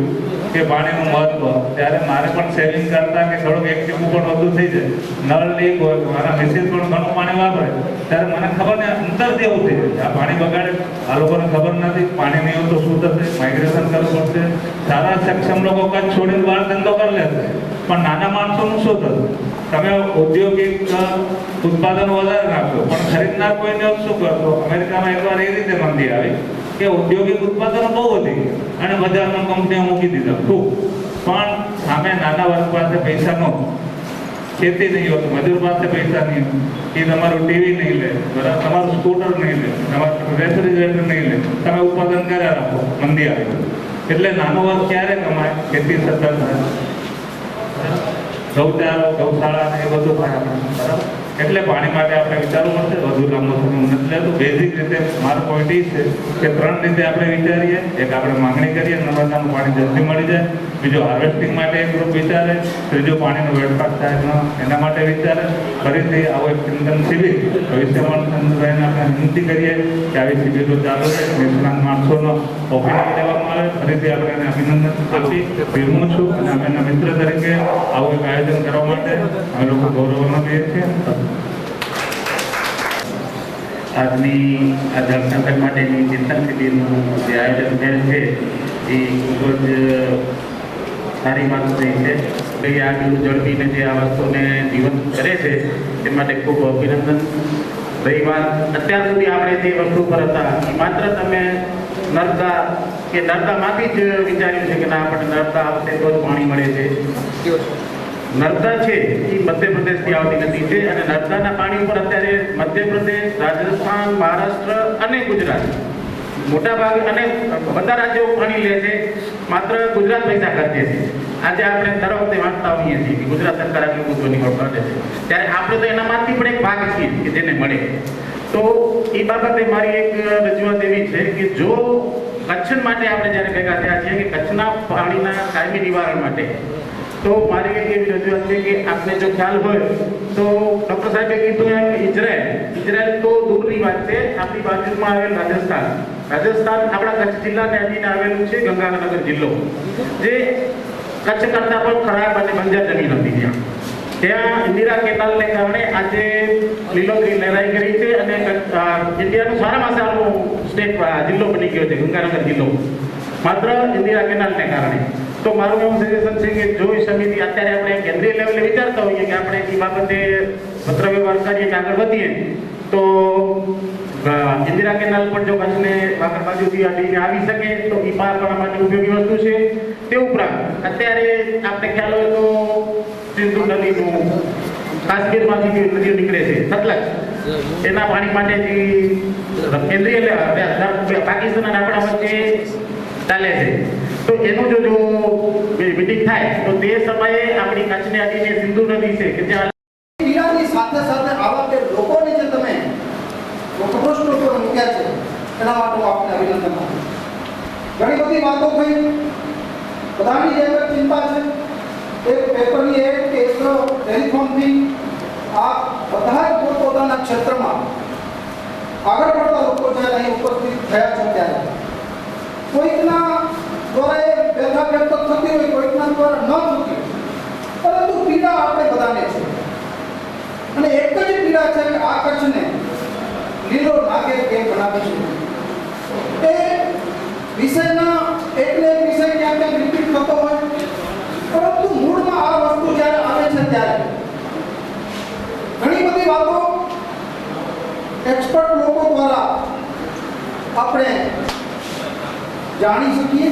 કે પાણીનું મહત્વ, ત્યારે મારે પણ સેવિંગ કરતા કે થોડુંક 1 ટીપું પણ વધુ થઈ જાય, નળ લીક હોય, મારા મિસિસ પણ ઘણું પાણી વાપરે, ત્યારે મને ખબર ને અંતરથી એવું થઈ જાય આ પાણી બગાડે. આ લોકોને ખબર નથી પાણી નહીં હોય તો શું થશે, માઇગ્રેશન કરવું પડશે. સારા સક્ષમ લોકો કચ્છ છોડીને બહાર ધંધો કરી લેશે, પણ નાના માણસોનું શું થશે? તમે ઔદ્યોગિક ઉત્પાદનો વધારે નાખો, પણ ખરીદનાર કોઈને શું કરશો? અમેરિકામાં એકવાર એ રીતે મંદી આવી કે ઔદ્યોગિક ઉત્પાદનો બહુ વધી અને બજારમાં કંપનીઓ મૂકી દીધા ખૂબ, પણ સામે નાના વર્ગ પાસે પૈસા નહોતો. ખેતી નહીં હોતું, મજૂર પાસે પૈસા નહીં, એ તમારું ટીવી નહીં લે, બરાબર, તમારું સ્કૂટર નહીં લે, તમારું રેફ્રિજરેટર નહીં લે, તમે ઉત્પાદન કર્યા રાખો, મંદી આવી. એટલે નાનો વર્ગ ક્યારે કમાય? ખેતી સતત થાય, ગૌચારો, ગૌશાળા ને એ બધું થાય આપણે, બરાબર. એટલે પાણી માટે આપણે વિચારવું પડશે. વધુ લાંબો સમય હું નથી લેતો. બેઝિક રીતે મારો પોઈન્ટ એ છે કે 3 રીતે આપણે વિચારીએ. એક આપણે માંગણી કરીએ નર્મદાનું પાણી જલ્દી મળી જાય, બીજો હાર્વેસ્ટિંગ માટે એક ગ્રુપ વિચારે, ત્રીજો પાણીનો વેડફાટ થાય એના માટે વિચારે. ફરીથી આવો એક ચિંતન શિબિર ભવિષ્યમાં ચંદ્રભાઈને આપણે વિનંતી કરીએ કે આવી શિબિરો ચાલુ છે, નિષ્ણાંત માણસોનો ઓપિનિયન લેવામાં આવે. ફરીથી આપણે એને અભિનંદન આપી ફિલ્મું છું અને અમે એના મિત્ર તરીકે આવું એક આયોજન કરવા માટે અમે લોકો ગૌરવ અનુભવીએ છીએ. આજની આ જળ સંકટ માટેની ચિંતન શિબિરનું જે આયોજન થયેલ છે એ ખૂબ જ સારી વાત થઈ છે. કે આ જળબીને જે આ વસ્તુને જીવંત કરે છે તે માટે ખૂબ અભિનંદન. રહી વાત અત્યાર સુધી આપણે જે વસ્તુ પર હતા એ માત્ર તમે નર્મદા કે નર્મદામાંથી જ વિચાર્યું છે કે ના આપણે નર્મદા આવશે તો જ પાણી મળે છે. નર્મદા છે એ મધ્યપ્રદેશથી આવતી નદી છે અને નર્મદાના પાણી ઉપર અત્યારે મધ્યપ્રદેશ, રાજસ્થાન, મહારાષ્ટ્ર અને ગુજરાત મોટા ભાગે અને બધા રાજ્યો પાણી લે છે. માત્ર ગુજરાત પૈસા ખર્ચે છે. આજે આપણે દર વખતે વાંચતા હોઈએ છીએ કે ગુજરાત સરકાર આટલું બધું નિર્ભર કરે છે, ત્યારે આપણે તો એનામાંથી પણ એક ભાગ છીએ કે જેને મળે. તો એ બાબતે મારી એક રજૂઆત એવી છે કે જો કચ્છ માટે આપણે જ્યારે ભેગા થયા છીએ કે કચ્છના પાણીના કાયમી નિવારણ માટે, તો મારી એક એવી રજૂઆત છે કે આપને જો ખ્યાલ હોય તો ડૉક્ટર સાહેબે કીધું એમ ઇઝરાયલ તો દૂરની વાત છે. આપણી બાજુમાં આવેલ રાજસ્થાન આપણા કચ્છ જિલ્લાને અડીને આવેલું છે. ગંગાનગર જિલ્લો જે કચ્છ કરતાં પણ ખરાબ અને બંજર જમીન હતી. ત્યાં ઇન્દિરા કેનાલને કારણે આજે લીલોતરી લહેરાઈ ગઈ છે અને ઇન્ડિયાનું સારામાં સારું સ્ટેટ જિલ્લો બની ગયો છે ગંગાનગર જિલ્લો, માત્ર ઇન્દિરા કેનાલને કારણે. તો મારું એવું સજેશન છે કે જો એ સમિતિ અત્યારે આપણે કેન્દ્રીય લેવલે વિચારતા હોઈએ કે આપણે એ બાબતે પત્ર વ્યવહાર કરીએ કે આગળ વધીએ, તો ઇન્દિરા કેનાલ પણ જો કચ્છને વાગડ બાજુથી અડીને આવી શકે તો એ પાર કરવા માટે ઉપયોગી વસ્તુ છે. તે ઉપરાંત અત્યારે આપણે ખ્યાલ હોય તો સિંધુ નદીનું કાશ્મીરમાંથી જે નદીઓ નીકળે છે સતલજ, એના પાણી માટે જે કેન્દ્રીય પાકિસ્તાન અને આપણા વચ્ચે ચાલે છે, તો એનું જો મીટિંગ થાય તો તે સમયે આપણી કચ્છને અડીને સિંધુ નદી છે કે ત્યાં પીડાની સાથે સાથે આવા બે લોકોને જે તમે પ્રશ્નો પર મૂક્યા છે એના માટે હું આપને અભિનંદન આપું. ઘણી બધી વાતો થઈ, બધાની જે ચિંતા છે. એક પેપરની એક કે એક ટેલિફોનથી આ બધા જ પોતપોતાના ક્ષેત્રમાં આગળ પડતા લોકો જ્યારે અહીં ઉપસ્થિત થયા છે ત્યારે કોઈકના દ્વારા એ વ્યથા વ્યક્ત થતી હોય, કોઈકના દ્વારા ન થતી હોય, પરંતુ પીડા આપણે બધાને છે. અને એક જ પીડા છે કે આ કચ્છને લીલો નાગેર કેમ બનાવી છે. એ વિષયના એકને એક વિષય ક્યાં ક્યાં રિપીટ થતો હોય, પરંતુ મૂળમાં આ વસ્તુ જ્યારે આવે છે ત્યારે ઘણી બધી વાતો એક્સપર્ટ લોકો દ્વારા આપણે જાણી શકીએ,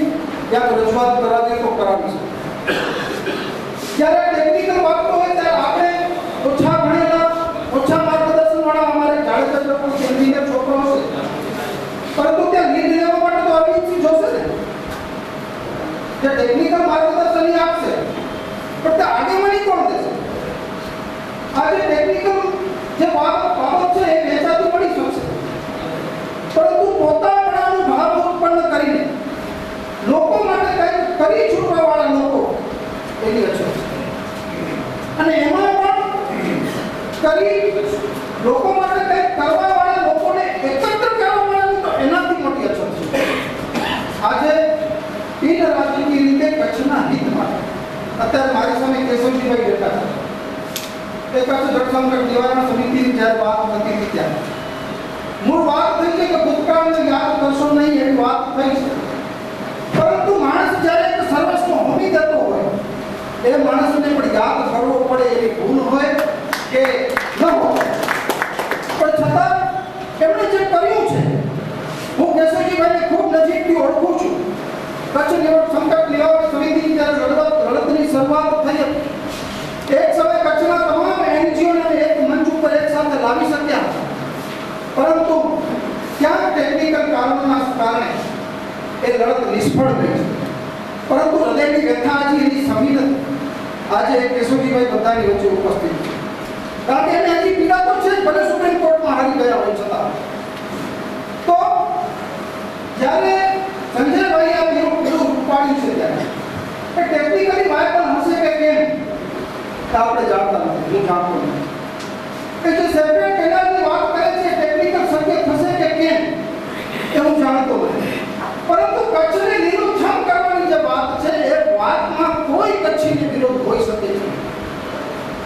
ક્યાંક રજૂઆત કરાવીએ તો કરાવી શકીએ. જ્યારે ટેકનિકલ વાતો હોય ત્યારે આપણે ઓછા ભણેલા, ઓછા માર્ગદર્શનવાળા અમારે જાણતા લોકો એન્જિનિયર છોકરો હશે, પરંતુ ત્યાં નિર્ણય લેવા માટે તો અરવિંદસિંહ જોશે ને, જે ટેકનિકલ માર્ગદર્શન આપશે, પણ તે આગેવાની કોણ દેશે? આજે ટેકનિકલ જે બાબત છે એ વેચાતું પડી શકશે, પરંતુ પોતાનાનું ભાવ ઉત્પન્ન કરીને લોકો માટે કંઈક કરી છૂટવાવાળા લોકો એની અછત છે. અને એમાં પણ કરી લોકો માટે કંઈક કરવાવાળા લોકોને એકત્ર કરવાવાળાની તો એનાથી મોટી અછત છે. આજે બિન રાજકીય રીતે કચ્છના હિત માટે અત્યારે મારી સામે કેશવજીભાઈ બેઠા છે. એ કચ્છ જળ સંકટ નિવારણ સમિતિની જ્યારે વાત થતી હતી ત્યારે મૂળ વાત થઈ છે કે ભૂતકાળને યાદ કરશો નહીં એવી વાત થઈ છે, પરંતુ માણસ જ્યારે એક સર્વસ્વ હોમી જતો હોય એ માણસને પણ યાદ કરવો પડે એવી ભૂલ હોય કે ન હોય, પણ છતાં એમણે જે કર્યું છે, હું કેશવજીભાઈને ખૂબ નજીકથી ઓળખું છું. કચ્છ સંકટ નિવારણ સમિતિની જ્યારે લડતની શરૂઆત થઈ હતી, એક સમય કચ્છના તમામ એનજીઓને એક મંચ ઉપર એક સાથે લાવી શક્યા, પરંતુ ક્યાંક ટેકનિકલ કારણોના કારણે એ લડત નિષ્ફળ ગઈ છે. પરંતુ હૃદયની વ્યથા આજે એની સમી નથી. આજે કેશવજીભાઈ બધાની વચ્ચે ઉપસ્થિત છે. કારણ કે એને હજી પીડા તો છે જ, ભલે સુપ્રીમ કોર્ટમાં હારી ગયા હોય છતાં. તો જ્યારે સંજયભાઈ આ વિરોધ ઉપાડ્યું છે ત્યારે એ ટેકનિકલી વાત પણ હશે કે કેમ આપણે જાણતા નથી, હું જાણતો નથી કે જે સેપરેટ કેનાલની વાત કરે છે ટેકનિકલ શક્ય થશે કે કેમ એ હું જાણતો નથી. પરંતુ કચ્છને લીલુંછમ કરવાની જે વાત છે એ વાતમાં કોઈ કચ્છીને વિરોધ હોઈ શકે છે,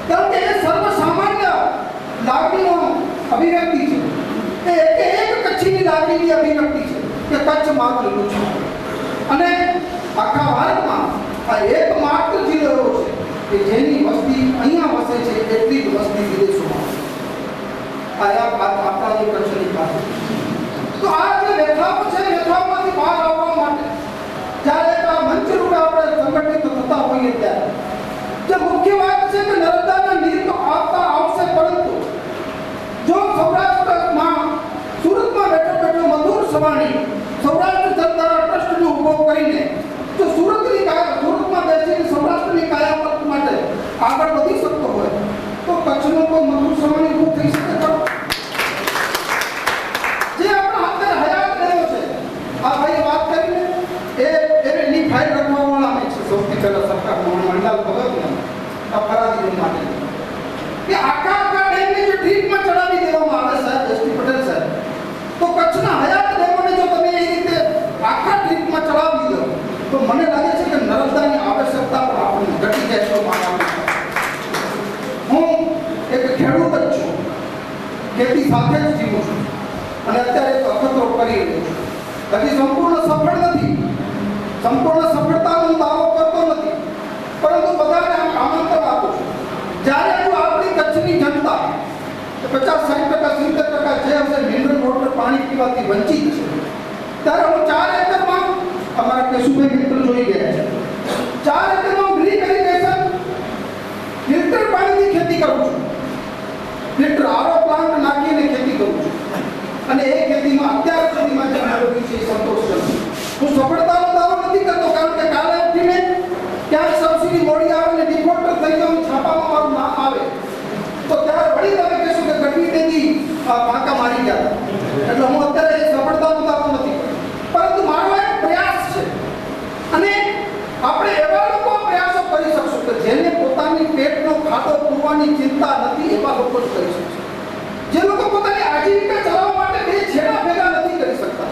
કારણ કે એ સર્વસામાન્ય લાગણીનો અભિવ્યક્તિ છે. એ એક કચ્છીની લાગણીની અભિવ્યક્તિ છે કે કચ્છ માત્ર લીલુંછમ, અને આખા ભારતમાં આ એકમાત્ર જિલ્લો એવો છે કે જેની વસ્તી અહીંયા વસે છે એટલી જ વસ્તી વિદેશોમાં. આપણા જે કચ્છની પાસે તો આ જે વ્યથાઓ છે વ્યથાઓમાંથી બહાર આવવા માટે જ્યારે આ મંચ રૂપે આપણે સંગઠિત થતા હોઈએ ત્યારે જે મુખ્ય વાત છે કે નર્મદાના નીર તો આવશે, પરંતુ જો સૌરાષ્ટ્રમાં સુરતમાં બેઠો મધુર સવાણી સૌરાષ્ટ્ર જનતા ટ્રસ્ટનો ઉભો કરીને જો સુરતમાં બેસીને સૌરાષ્ટ્રની કાયાપલટ માટે આગળ વધી શકતો હોય તો કચ્છનો કોઈ મધુર સવાણી ઊભું થઈ શકે ખરો? જે આપણા હાથે હયાત રહ્યો છે આ ભાઈએ વાત કરીને એની ફાઇલ રખવાવાળા અમે છે સૌથી પહેલા સરકાર મંડાલ ભગતને આ ફરાદી માટે કે આખા ડેમને જો ટ્રીટમાં ચડાવી દેવામાં આવે સાહેબ એસટી પટેલ સાહેબ, તો કચ્છના હયાત ડેમોને જો તમે એ રીતે આખા ટ્રીટમાં ચડાવી દો તો મને લાગે છે કે નર્મદાની આવશ્યકતા પણ આપણને ઘટી જાય છે. હું એક ખેડૂત જ છું, ખેતી સાથે જ જીવું છું અને અત્યારે એક અખતરો કરી રહ્યો છું. હજી સંપૂર્ણ સફળ નથી, સંપૂર્ણ સફળતાનો દાવો કરતો નથી, પરંતુ બધાને આમંત્રણ આપું છું. જ્યારે જો આપણી કચ્છની જનતા 50-60%, 70% જે હશે મિનરલ વોટર પાણી પીવાથી વંચિત છે, ત્યારે હું 4 એકરમાં અમારા કેશુભાઈ મિત્ર જોઈ ગયા છે 4 એકરમાં ડ્રીપ ઇરિગેશન ફિલ્ટર પાણીની ખેતી કરું છું, ફિલ્ટર આરો પ્લાન્ટ નાખીને ખેતી કરું છું અને એ ખેતીમાં અત્યાર સુધીમાં જે મેળવ્યું છે એ સંતોષજનક. હું સફળતાનો દાવો નથી કરતો, કારણ કે કાલે ઉઠીને ક્યાંક સબસિડી મોડી આવે ને ડિફોલ્ટર થઈ ગયો છાપામાં મારું નામ આવે તો ત્યારે વળી તમે કહેશો કે ગઢવી તેથી પાકા મારી ગયા. એટલે હું અત્યારે એ સફળતાનો દાવો નથી, પરંતુ મારો એક પ્રયાસ છે અને આપણે એવા લોકો પ્રયાસો કરી શકશું કે જેને પોતાની પેટનો ખાતો પૂરવાની ચિંતા નથી એવા લોકો જ કરી શકશે. જે લોકો પોતાની આજીવિકા ચલાવવા માટે બે છેડા ભેગા નથી કરી શકતા,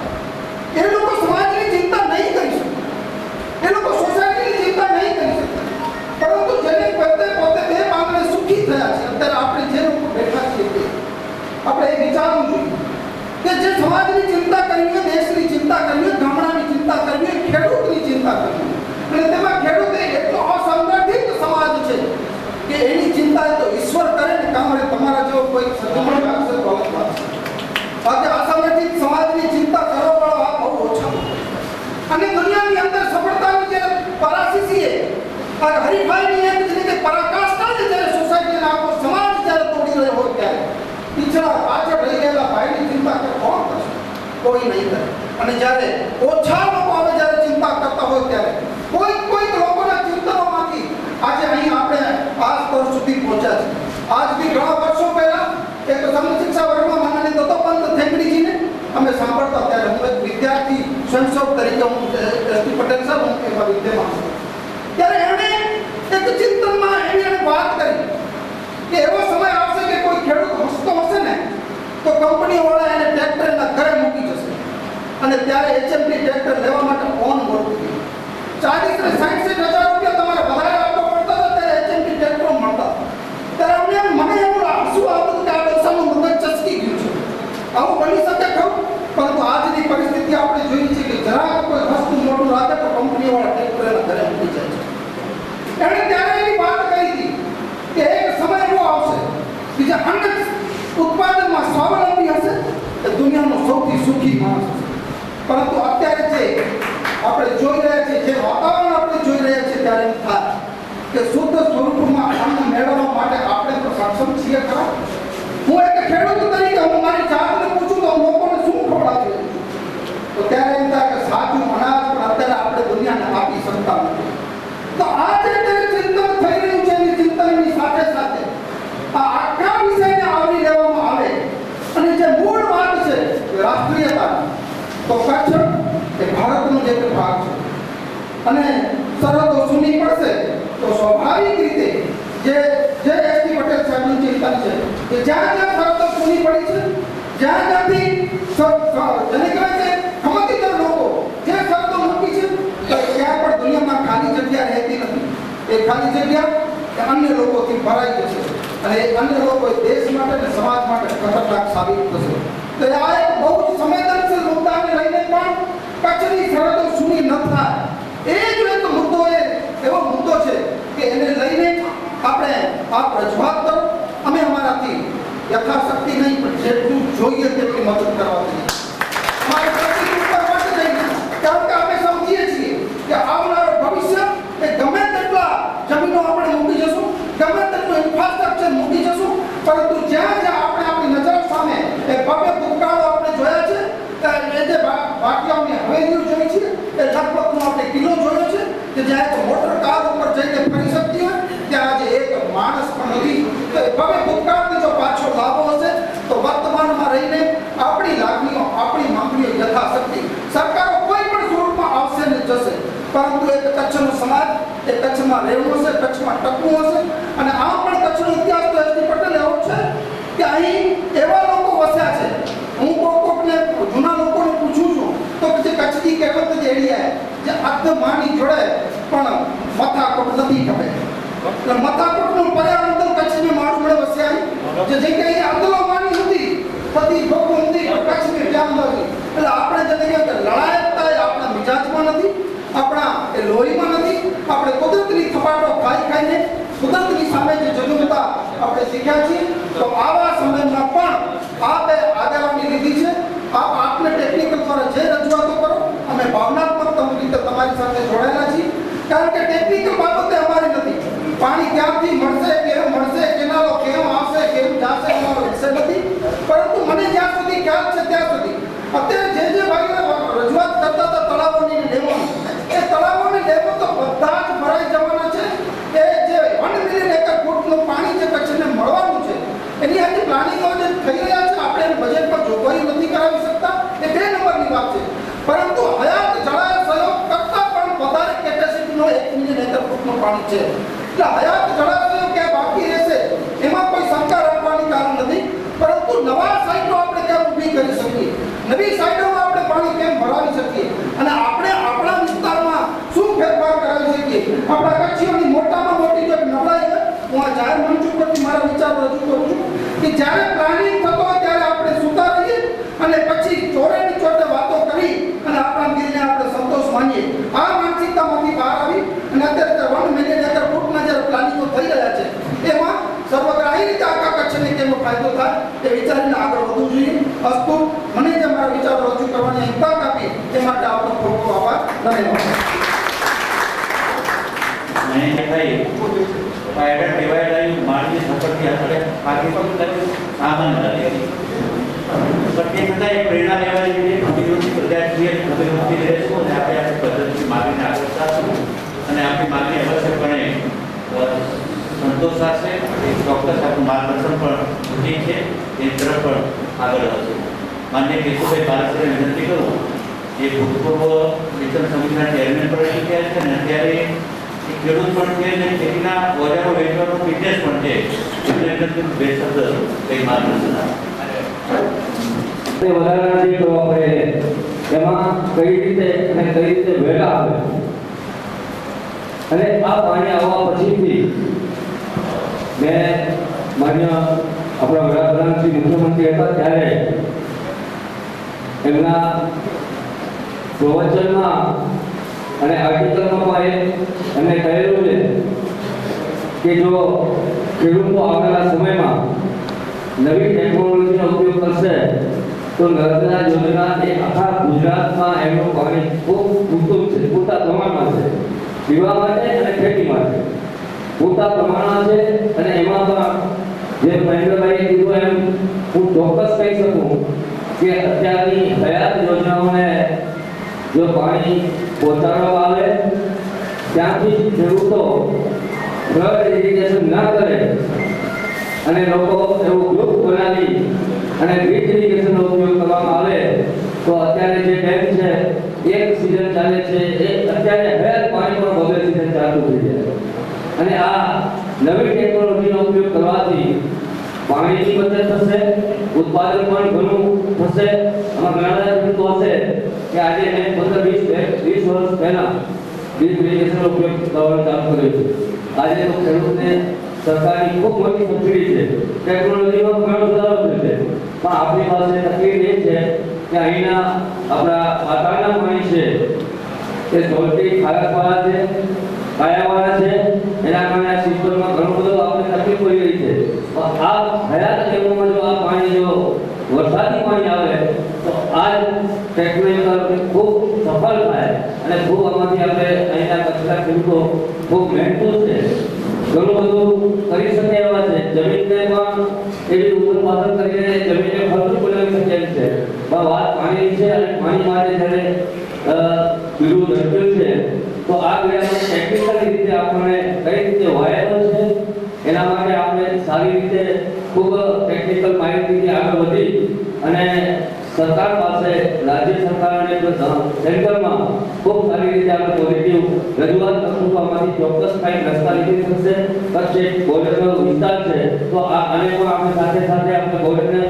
એ લોકો સમાજની ચિંતા નહીં કરી શકતા, એ લોકો સોસાયટીની ચિંતા નહીં કરી શકતા, પરંતુ જેને પોતે બે પાંગળે સુખી થયા છે અત્યારે આપણે જે લોકો બેઠા છીએ આપણે એ વિચારવું જોઈએ કે જે સમાજની ચિંતા કરવી હોય, દેશની ચિંતા કરવી હોય, ગામડાની ચિંતા કરવી હોય, ખેડૂતની ચિંતા કરવી હોય, અને તેમાં ખેડૂત એટલો અસંગઠિત સમાજ છે કે એની ચિંતા તો ઈશ્વર કરે ને કામરે તમારા જેવો કોઈ સજ્જન રાખશે તો અલગ વાત છે. બાકી અસંગઠિત સમાજની ચિંતા કરવાવાળો આ બહુ ઓછા. અને દુનિયાની અંદર સફળતાની જે પરાસીસી આ હરીફાઈની એક જ રીતે પરાકાષ્ઠા જ જ્યારે સોસાયટીનો આખો સમાજ જ્યારે તોડી રહ્યો હોય ત્યારે પીછડા પાછળ રહી ગયેલા ભાઈની ચિંતા કે કોણ કરશે? કોઈ નહીં કરે. અને જ્યારે ઓછા લોકો આવે જ્યારે ચિંતા કરતા હોય ત્યારે કોઈ લોકોના ચિંતનોમાંથી આજે અહીં આપણે આ સ્તર સુધી પહોંચ્યા છે. આજથી ઘણા વર્ષો પહેલા એક સમશિક્ષા વર્ગમાં માનનીય દત્તોપંત થેંગડીજીને અમે સાંભળતા ત્યારે હું એક વિદ્યાર્થી સ્વયંસેવક તરીકે હું એસટી પટેલ સાહેબ હું એવા વિદ્યામાં છું ત્યારે એમણે એક ચિંતનમાં એની વાત કરી કે એવો સમય આવશે કે કોઈ ખેડૂત હસતો હશે ને તો કંપનીવાળા એને ટ્રેક્ટરના ઘરે મૂકી જશે અને ત્યારે એચએમટી ટ્રેક્ટર લેવા માટે ઓન બોર્ડ 40 ને 60 હજાર રૂપિયા તમારે વધારે આપવા પડતા હતા ત્યારે એચએમટી ટ્રેક્ટરો મળતા. ત્યારે મને એવું શું આવતું કે આ પૈસાનું મગજ ચસકી ગયું છે. આવું બની શકે ખરું, પરંતુ આજની પરિસ્થિતિ આપણે જોઈએ છે કે જરાક કોઈ વસ્તુ મોટું રાખે તો કંપનીવાળા ટ્રેક્ટરના ઘરે મૂકી જાય છે. એણે ત્યારે એની વાત કરી હતી કે એક સમય એવો આવશે કે જે અન્ન ઉત્પાદનમાં સ્વાવલંબી હશે એ દુનિયાનો સૌથી સુખી માણસ હશે. પરંતુ અત્યારે જે આપણે જોઈ રહ્યા છીએ, જે વાતાવરણ આપણે જોઈ રહ્યા છીએ ત્યારે એમ થાય કે શુદ્ધ સ્વરૂપમાં અન્ન મેળવવા માટે આપણે તો સક્ષમ છીએ ખરા? હું એક ખેડૂત તરીકે હું મારી જાતને પૂછું તો લોકોને શું ખવડાવી રહ્યું છું તો ત્યારે એમ થાય કે સાચું અનાજ રાષ્ટ્રીયતા, તો કચ્છ એ ભારતનો જ એક ભાગ છે અને સરહદો સૂની પડશે તો સ્વાભાવિક રીતે જે એસટી પટેલ સાહેબનું ચિંતન છે કે જ્યાં જ્યાં સરહદો સૂની પડી છે, જ્યાં જ્યાંથી જેને કહેવાય છે ખમતીદાર લોકો જે સરહદો મૂકી છે ત્યાં પણ દુનિયામાં ખાલી જગ્યા રહેતી નથી. એ ખાલી જગ્યા અન્ય લોકોથી ભરાઈ જશે અને એ અન્ય લોકો દેશ માટે અને સમાજ માટે ખતરનાક સાબિત થશે. તો આ એક બહુ સંવેદનશીલ મુદ્દાને લઈને પણ કચ્છની સરહદો સૂની ન થાય એ જ એક મુદ્દો એવો મુદ્દો છે કે એને લઈને આપણે આપ રજૂઆત કરો. અમે અમારાથી યથાશક્તિ નહીં પણ જેટલું જોઈએ તેટલી મદદ કરવા જોઈએ. અમારે પ્રતિકૂળતા માટે નહીં, કારણ કે અમે સમજીએ છીએ કે આવનારો ભવિષ્ય એ ગમે તેટલા જમીનો આપણે મૂકી જશું, ગમે તેટલું ઇન્ફ્રાસ્ટ્રક્ચર મૂકી જશું, પરંતુ જ્યાં જ્યાં આપણે આપણી નજર સામે એ ભવ્ય ભૂતકાળો આપણે જોયા છે, એ જે વાટિયાઓની હવેલીઓ જોઈ છે, એ લગભગનો આપણે કિલ્લો જોયો છે કે જ્યાં એક મોટર કાર ઉપર જઈને ફરી શકતી હોય ત્યાં આજે એક માણસ પણ નથી. તો એ ભવ્ય ભૂતકાળની જો પાછો લાભો હશે તો વર્તમાનમાં રહીને આપણી લાગણીઓ, આપણી માંગણીઓ યથાશક્તિ સરકારો કોઈ પણ સ્વરૂપમાં આવશે ને જશે, પરંતુ એક કચ્છનો સમાજ એ કચ્છમાં રહેવું હશે, કચ્છમાં ટકવું હશે. અને આમ પણ કચ્છનો ઇતિહાસ તો એસટી પટેલ એવો છે કે અહીં એવા લોકો વસ્યા છે. હું કોકને જૂના લોકોને પૂછું છું તો જે કચ્છની કહેવત જ એડી આવે જે અર્ધ માની જોડે પણ મથાકોટ નથી ખપે. એટલે મથાકોટનું પર્યાવરણ કચ્છની માળું મળે વસ્યા જે જગ્યાએ અર્ધલો માની હતી થતી ભોગો હતી કચ્છની જામ નથી. એટલે આપણે જે કહીએ કે લડાયકતા એ આપણા મિજાજમાં નથી, આપણા એ લોહીમાં નથી. આપણે કુદરતની થપાટો ખાઈને કુદરતની સામે જે જજુમતા આપણે શીખ્યા છીએ. તો આવા સમયમાં પણ આપે આગેવાની લીધી છે. આપને ટેકનિકલ દ્વારા જે રજૂઆતો કરો અમે ભાવનાત્મક રીતે તમારી સાથે જોડાયેલા છીએ, કારણ કે ટેકનિકલ બાબતે અમારી નથી. પાણી ક્યાંથી મળશે, કેમ મળશે, કેનાલો કેમ આવશે, કેમ જશે અમારો વિષય નથી. પરંતુ મને જ્યાં સુધી ખ્યાલ છે ત્યાં સુધી અત્યારે જે ભાઈને રજૂઆત કરતા હતા તળાવોની ડેમોની, એ તળાવોની ડેમો તો બધા જ ભરાઈ જવાના છે. એ જે 1 મિલિયન એકર ફૂટનું પાણી જે કચ્છને મળવાનું છે એની આજે પ્લાનિંગો જે થઈ રહ્યા છે, આપણે બજેટમાં જોગવાઈ નથી કરાવી શકતા. એ 2 નંબરની વાત છે. પરંતુ હયાત જળાશયો કરતા પણ વધારે કેપેસિટીનો 1 મિલિયન એકર ફૂટનું પાણી છે. એટલે હયાત જળાશયો ક્યાં બાકી રહેશે એમાં કોઈ શંકા રાખવાની કારણ નથી. પરંતુ નવા સાઇટો આપણે કેમ ઊભી કરી શકીએ, નવી સાઇટોમાં આપણે પાણી કેમ ભરાવી શકીએ અને આપણે આપણા વિસ્તારમાં શું ફેરફાર કરાવી શકીએ. આપણા કચ્છીઓની મોટામાં મોટી જો નબળાઈ છે, હું આ જાહેર મંચ ઉપરથી મારા વિચારો રજૂ કરું છું કે જ્યારે પ્લાનિંગ થતો હોય ત્યારે આપણે સુતા રહીએ અને પછી ચોરેની ચોટે વાતો કરી અને આપણા દિલને આપણે સંતોષ માનીએ. આ માનસિકતામાંથી બહાર આવી અને અત્યારે 1 મિલિયન એકર ફૂટના જ્યારે પ્લાનિંગો થઈ રહ્યા છે એમાં સર્વગ્રાહી રીતે આખા કચ્છને કેમ ફાયદો થાય એ વિચારીને આગળ વધવું જોઈએ. અસ્તુ મને જે મારા વિચારો રજૂ કરવાની તક આપી એ માટે આપનો ખૂબ ખૂબ આભાર. ધન્યવાદ. નહીં દેખાય પાયડા ટેવાયેલા માળની સફરથી આપણે બાકી પણ સામાન નથી. પ્રત્યેક બધા એક પ્રેરણા લેવાની જોઈએ. અભિવૃદ્ધિ પ્રજા છીએ, અભિવૃદ્ધિ રહેશું અને આપણે આપણી પદ્ધતિ માગણીને આગળ વધશું અને આપણી માગણી અવશ્યપણે સંતોષાશે. ચોક્કસ આપણું માર્ગદર્શન પણ ઠીક છે એ તરફ પણ આગળ વધશું. માન્ય કેશુભાઈ બારસને વિનંતી કરું, એ ભૂતપૂર્વ મિશન સમિતિના ચેરમેન પણ રહી ગયા છે અને અત્યારે ખેડૂત પણ છે અને ખેતીના ઓજારો વેચવાનો બિઝનેસ પણ છે. એમને વિનંતી બે શબ્દ કંઈ માર્ગદર્શન વધારાના જે તો આપણે એમાં કઈ રીતે અને કઈ રીતે વેલા આવે અને આ પાણી આવવા પછીથી મેં માન્ય આપણા વડાપ્રધાન શ્રી મુખ્યમંત્રી હતા ત્યારે એમના પ્રવચનમાં અને આર્ટિકલમાં પણ એમને કહેલું છે કે જો ખેડૂતો આવનારા સમયમાં નવી ટેકનોલોજીનો ઉપયોગ કરશે તો નર્મદા યોજના એ આખા ગુજરાતમાં એમનું પાણી ખૂબ પૂરતું છે, પૂરતા પ્રમાણમાં છે. પીવા માટે અને ખેતી માટે પૂરતા પ્રમાણમાં છે. અને એમાં પણ જે મહેન્દ્રભાઈએ કીધું એમ હું ચોક્કસ કહી શકું કે અત્યારની હયાત યોજનાઓને જો પાણી પહોંચાડવામાં આવે ત્યાંથી ખેડૂતો ફ્લડ ઇરિગેશન ના કરે અને લોકો એવું ગ્રુપ બનાવી અને ડ્રીપ ઇરિગેશનનો ઉપયોગ કરવામાં આવે એક સિઝન ચાલે છે એ અત્યારે હયાત પાણી પણ વગર સિઝન ચાલુ થઈ જાય અને આ નવી ટેકનોલોજીનો ઉપયોગ કરવાથી પાણીની બચત થશે, ઉત્પાદન પણ ઘણું થશે. આમાં ઘણા બધા ખેડૂતો હશે કે આજે મેં 15-20 વર્ષ પહેલા ડ્રીપ ઇરિગેશનનો ઉપયોગ કરવાનું ચાલુ કર્યું છે. આજે તો ખેડૂતને સરકારની ખૂબ મોટી સબસિડી છે, ટેકનોલોજીમાં ઘણો સુધારો થયો છે, પણ આપણી પાસે તકલીફ એ છે કે અહીંના આપણા પાતાળના પાણી છે તે જોલટી ખારાશવાળા છે, કાયાવાળા છે, એના કારણે આ સિસ્ટમમાં ઘણો બધો આપણે તકલીફ પડી રહી છે. આ હયાત ડેમોમાં જો આ પાણી જો વરસાદી પાણી આવે તો આ ટેકનોલોજી ખૂબ સફળ થાય અને ખૂબ આમાંથી આપણે અહીંના કચ્છના ખેડૂતો ખૂબ મહેનતુ છે, ઘણું બધું કરી શકે એવા છે, જમીનને પણ એવી ઉત્પાદન કરીને જમીનને ફળદ્રુપ બનાવી શકે એમ છે. વાત પાણી છે અને પાણી માટે જ્યારે વિરોધ રચ્યો છે તો આ ક્રિયામાં ટેકનિકલ રીતે આપણને કઈ રીતે વાયબલ છે એના માટે આપણે સારી રીતે ખૂબ ટેકનિકલ માહિતીથી આગળ વધી અને સરકાર પાસે રાજ્ય સરકાર અને સેન્ટરમાં ખૂબ સારી રીતે આપણે પોઝિટિવ રજૂઆત કરશું તો આમાંથી ચોક્કસ કાંઈ રસ્તા નીકળી શકશે. કચ્છ એક બોર્ડરનો વિસ્તાર છે તો આને પણ આપણે સાથે સાથે આપણે બોર્ડરને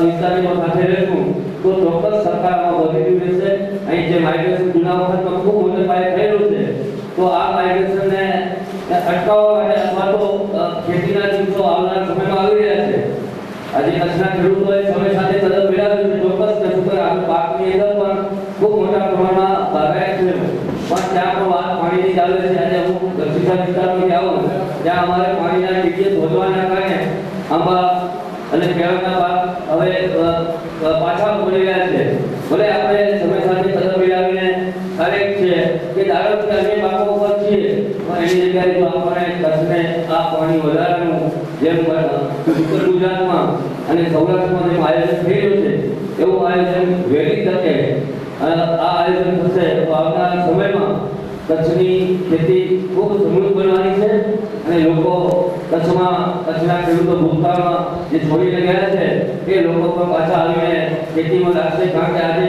વિસ્તારની પણ સાથે રહેશું તો ચોક્કસ સરકારમાં પોઝિટિવ રહેશે. અહીં જે માઇગ્રેશન જૂના વખતમાં ખૂબ મોટા પાયે થયેલું છે તો આ માઇગ્રેશનને અટકાવવા માટે અથવા તો ખેતીના દિવસો આવનારા સમયમાં આવી રહ્યા છે. આજે કચ્છના ખેડૂતોએ સમય સાથે કદમ મિલાવ્યું છે, ચોક્કસ કશું કરે આપણે પાકની અંદર પણ ખૂબ મોટા પ્રમાણમાં બાગાયત છે પણ ત્યાં પણ વાત પાણીની ચાલે છે. આજે અમુક દક્ષિણા વિસ્તારોમાંથી આવું ત્યાં અમારે પાણીના ટીડીએસ વધવાના કારણે આંબા અને કેળાના પાક હવે પાછા પડી રહ્યા છે. ભલે આપણે સમય સાથે કદમ મિલાવીને કાર્ય છે કે ધારો કે અન્ય પાકો ઉપર છીએ પણ એની જગ્યાએ જો આપણે કચ્છને આ પાણી વધારાનું જેમ ઉત્તર ગુજરાતમાં અને સૌરાષ્ટ્રમાં જેમ આયોજન થઈ રહ્યું છે એવું આયોજન વહેલી તકે આ આયોજન થશે તો આવનારા સમયમાં કચ્છની ખેતી ખૂબ સમૃદ્ધ બનવાની છે અને લોકો કચ્છના ખેડૂતો ભૂતકાળમાં જે છોડીને ગયા છે એ લોકો પણ પાછા આવીને ખેતીમાં લાગશે. કારણ કે આજે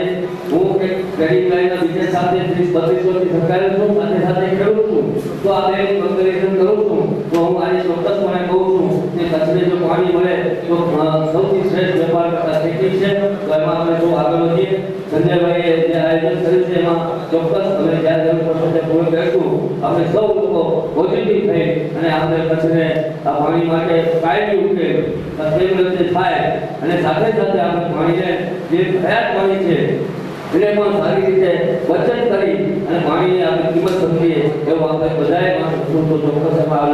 હું એક ક્રેડિટ લાઈનના બિઝનેસ સાથે 30-32 વર્ષથી સંકળાયેલો છું, સાથે સાથે ખેડૂત છું, તો આ બે કમ્પેરિઝન કરું છું તો હું આજે ચોક્કસપણે કહું છું કે કચ્છને જો પાણી મળે તો સૌથી શ્રેષ્ઠ વેપાર ખેતી છે. તો એમાં આપણે જો આગળ વધીએ, સંજયભાઈએ જે આયોજન કર્યું છે એમાં ચોક્કસ અમે જ્યાં જરૂર પડશે પૂર્ણ કરીશું. આપણે સૌ લોકો પોઝિટિવ થઈ અને આપણે કચ્છને આ પાણી માટે કાયમી ઉકેલ કેવી રીતે થાય અને સાથે સાથે આપણે પાણીને જે હયાત પાણી છે એને પણ સારી રીતે બચત કરી અને પાણીની આપણે કિંમત સમજીએ એવું આપણે બધાએ માનશું તો ચોક્કસ એમાં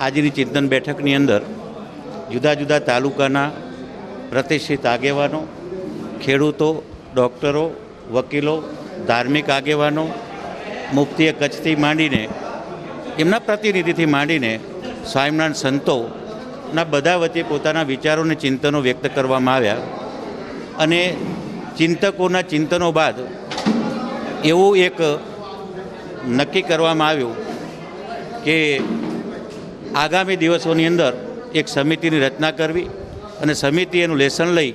આજની ચિંતન બેઠકની અંદર જુદા જુદા તાલુકાના પ્રતિષ્ઠિત આગેવાનો, ખેડૂતો, ડૉક્ટરો, વકીલો, ધાર્મિક આગેવાનો, મુફ્તીએ કચ્છથી માંડીને એમના પ્રતિનિધિથી માંડીને સ્વામિનારાયણ સંતોના બધા વચ્ચે પોતાના વિચારોને ચિંતનો વ્યક્ત કરવામાં આવ્યા અને ચિંતકોના ચિંતનો બાદ એવું એક નક્કી કરવામાં આવ્યું કે આગામી દિવસોની અંદર એક સમિતિની રચના કરવી અને સમિતિ એનું લેસન લઈ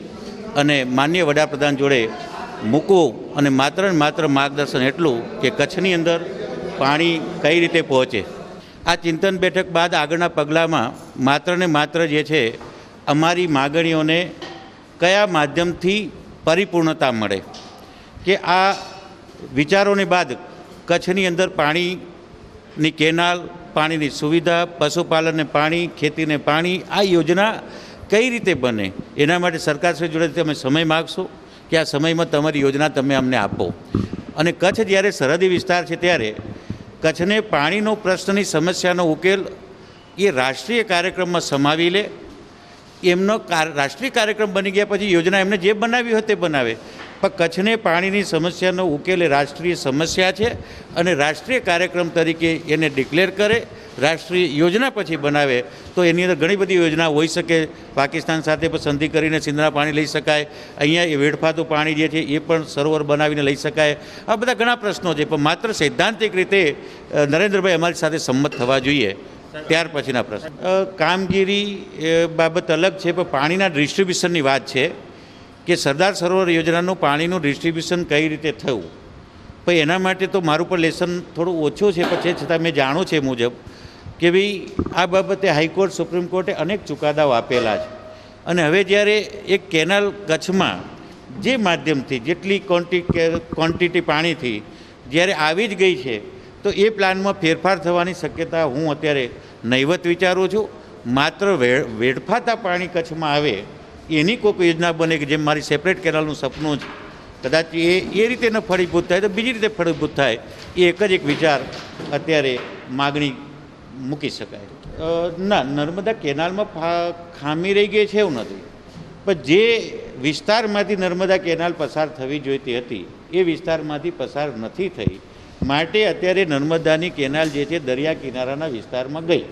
અને માનનીય વડાપ્રધાન જોડે મૂકવું અને માત્ર ને માત્ર માર્ગદર્શન એટલું કે કચ્છની અંદર પાણી કઈ રીતે પહોંચે. આ ચિંતન બેઠક બાદ આગળના પગલાંમાં માત્ર ને માત્ર જે છે અમારી માગણીઓને કયા માધ્યમથી પરિપૂર્ણતા મળે કે આ વિચારોની બાદ કચ્છની અંદર પાણીની કેનાલ, પાણીની સુવિધા, પશુપાલનને પાણી, ખેતીને પાણી, આ યોજના કઈ રીતે બને એના માટે સરકારશ્રી જોડે તમે સમય માગશો કે આ સમયમાં તમારી યોજના તમે અમને આપો. અને કચ્છ જ્યારે સરહદી વિસ્તાર છે ત્યારે કચ્છને પાણીનો પ્રશ્નની સમસ્યાનો ઉકેલ એ રાષ્ટ્રીય કાર્યક્રમમાં સમાવી લે. એમનો રાષ્ટ્રીય કાર્યક્રમ બની ગયા પછી યોજના એમને જે બનાવી હોય તે બનાવે, પણ કચ્છને પાણીની સમસ્યાનો ઉકેલ એ રાષ્ટ્રીય સમસ્યા છે અને રાષ્ટ્રીય કાર્યક્રમ તરીકે એને ડિક્લેર કરે, રાષ્ટ્રીય યોજના પછી બનાવે તો એની અંદર ઘણી બધી યોજના હોઈ શકે. પાકિસ્તાન સાથે પણ સંધિ કરીને સિંધના પાણી લઈ શકાય, અહીંયા એ વેડફાતું પાણી જે છે એ પણ સરોવર બનાવીને લઈ શકાય. આ બધા ઘણા પ્રશ્નો છે, પણ માત્ર સૈદ્ધાંતિક રીતે નરેન્દ્રભાઈ અમારી સાથે સંમત થવા જોઈએ. ત્યાર પછીના પ્રશ્ન કામગીરી બાબત અલગ છે, પણ પાણીના ડિસ્ટ્રીબ્યુશનની વાત છે કે સરદાર સરોવર યોજનાનું પાણીનું ડિસ્ટ્રીબ્યુશન કઈ રીતે થયું. પણ એના માટે તો મારું પણ લેસન થોડું ઓછું છે, પણ છે છતાં મેં જાણું છે મુજબ કે ભાઈ આ બાબતે હાઈકોર્ટ સુપ્રીમ કોર્ટે અનેક ચુકાદાઓ આપેલા છે. અને હવે જ્યારે એક કેનાલ કચ્છમાં જે માધ્યમથી જેટલી ક્વોન્ટિટી પાણીથી જ્યારે આવી જ ગઈ છે, તો એ પ્લાનમાં ફેરફાર થવાની શક્યતા હું અત્યારે નહીવત વિચારું છું. માત્ર વેડફાતા પાણી કચ્છમાં આવે એની કોઈક યોજના બને કે જેમ મારી સેપરેટ કેનાલનું સપનું છે, કદાચ એ રીતે ન ફળીભૂત થાય તો બીજી રીતે ફળીભૂત થાય, એ એક જ એક વિચાર અત્યારે માગણી મૂકી શકાય. ના, નર્મદા કેનાલમાં ખામી રહી ગઈ છે એવું નથી, પણ જે વિસ્તારમાંથી નર્મદા કેનાલ પસાર થવી જોઈતી હતી એ વિસ્તારમાંથી પસાર નથી થઈ, માટે અત્યારે નર્મદાની કેનાલ જે છે દરિયા કિનારાના વિસ્તારમાં ગઈ.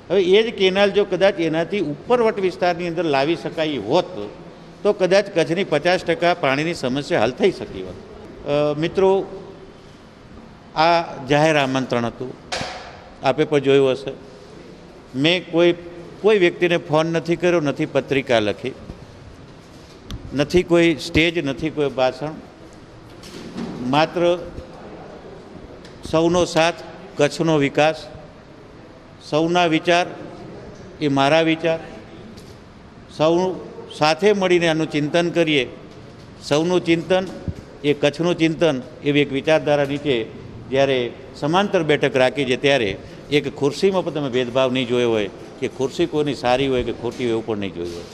હવે એ જ કેનાલ જો કદાચ એનાથી ઉપરવટ વિસ્તારની અંદર લાવી શકાય હોત તો કદાચ કચ્છની 50% પાણીની સમસ્યા હલ થઈ શકી હોત. મિત્રો, આ જાહેર આમંત્રણ હતું, આપે પણ જોયું હશે. મેં કોઈ વ્યક્તિને ફોન નથી કર્યો, નથી પત્રિકા લખી, નથી કોઈ સ્ટેજ, નથી કોઈ ભાષણ. માત્ર સૌનો સાથ, કચ્છનો વિકાસ, સૌના વિચાર એ મારા વિચાર, સૌ સાથે મળીને આનું ચિંતન કરીએ. સૌનું ચિંતન એ કચ્છનું ચિંતન એવી એક વિચારધારા નીચે જ્યારે સમાંતર બેઠક રાખી છે, ત્યારે એક ખુરશીમાં પણ તમે ભેદભાવ નહીં જોયો હોય કે ખુરશી કોઈની સારી હોય કે ખોટી હોય એવું પણ નહીં જોયું હોય.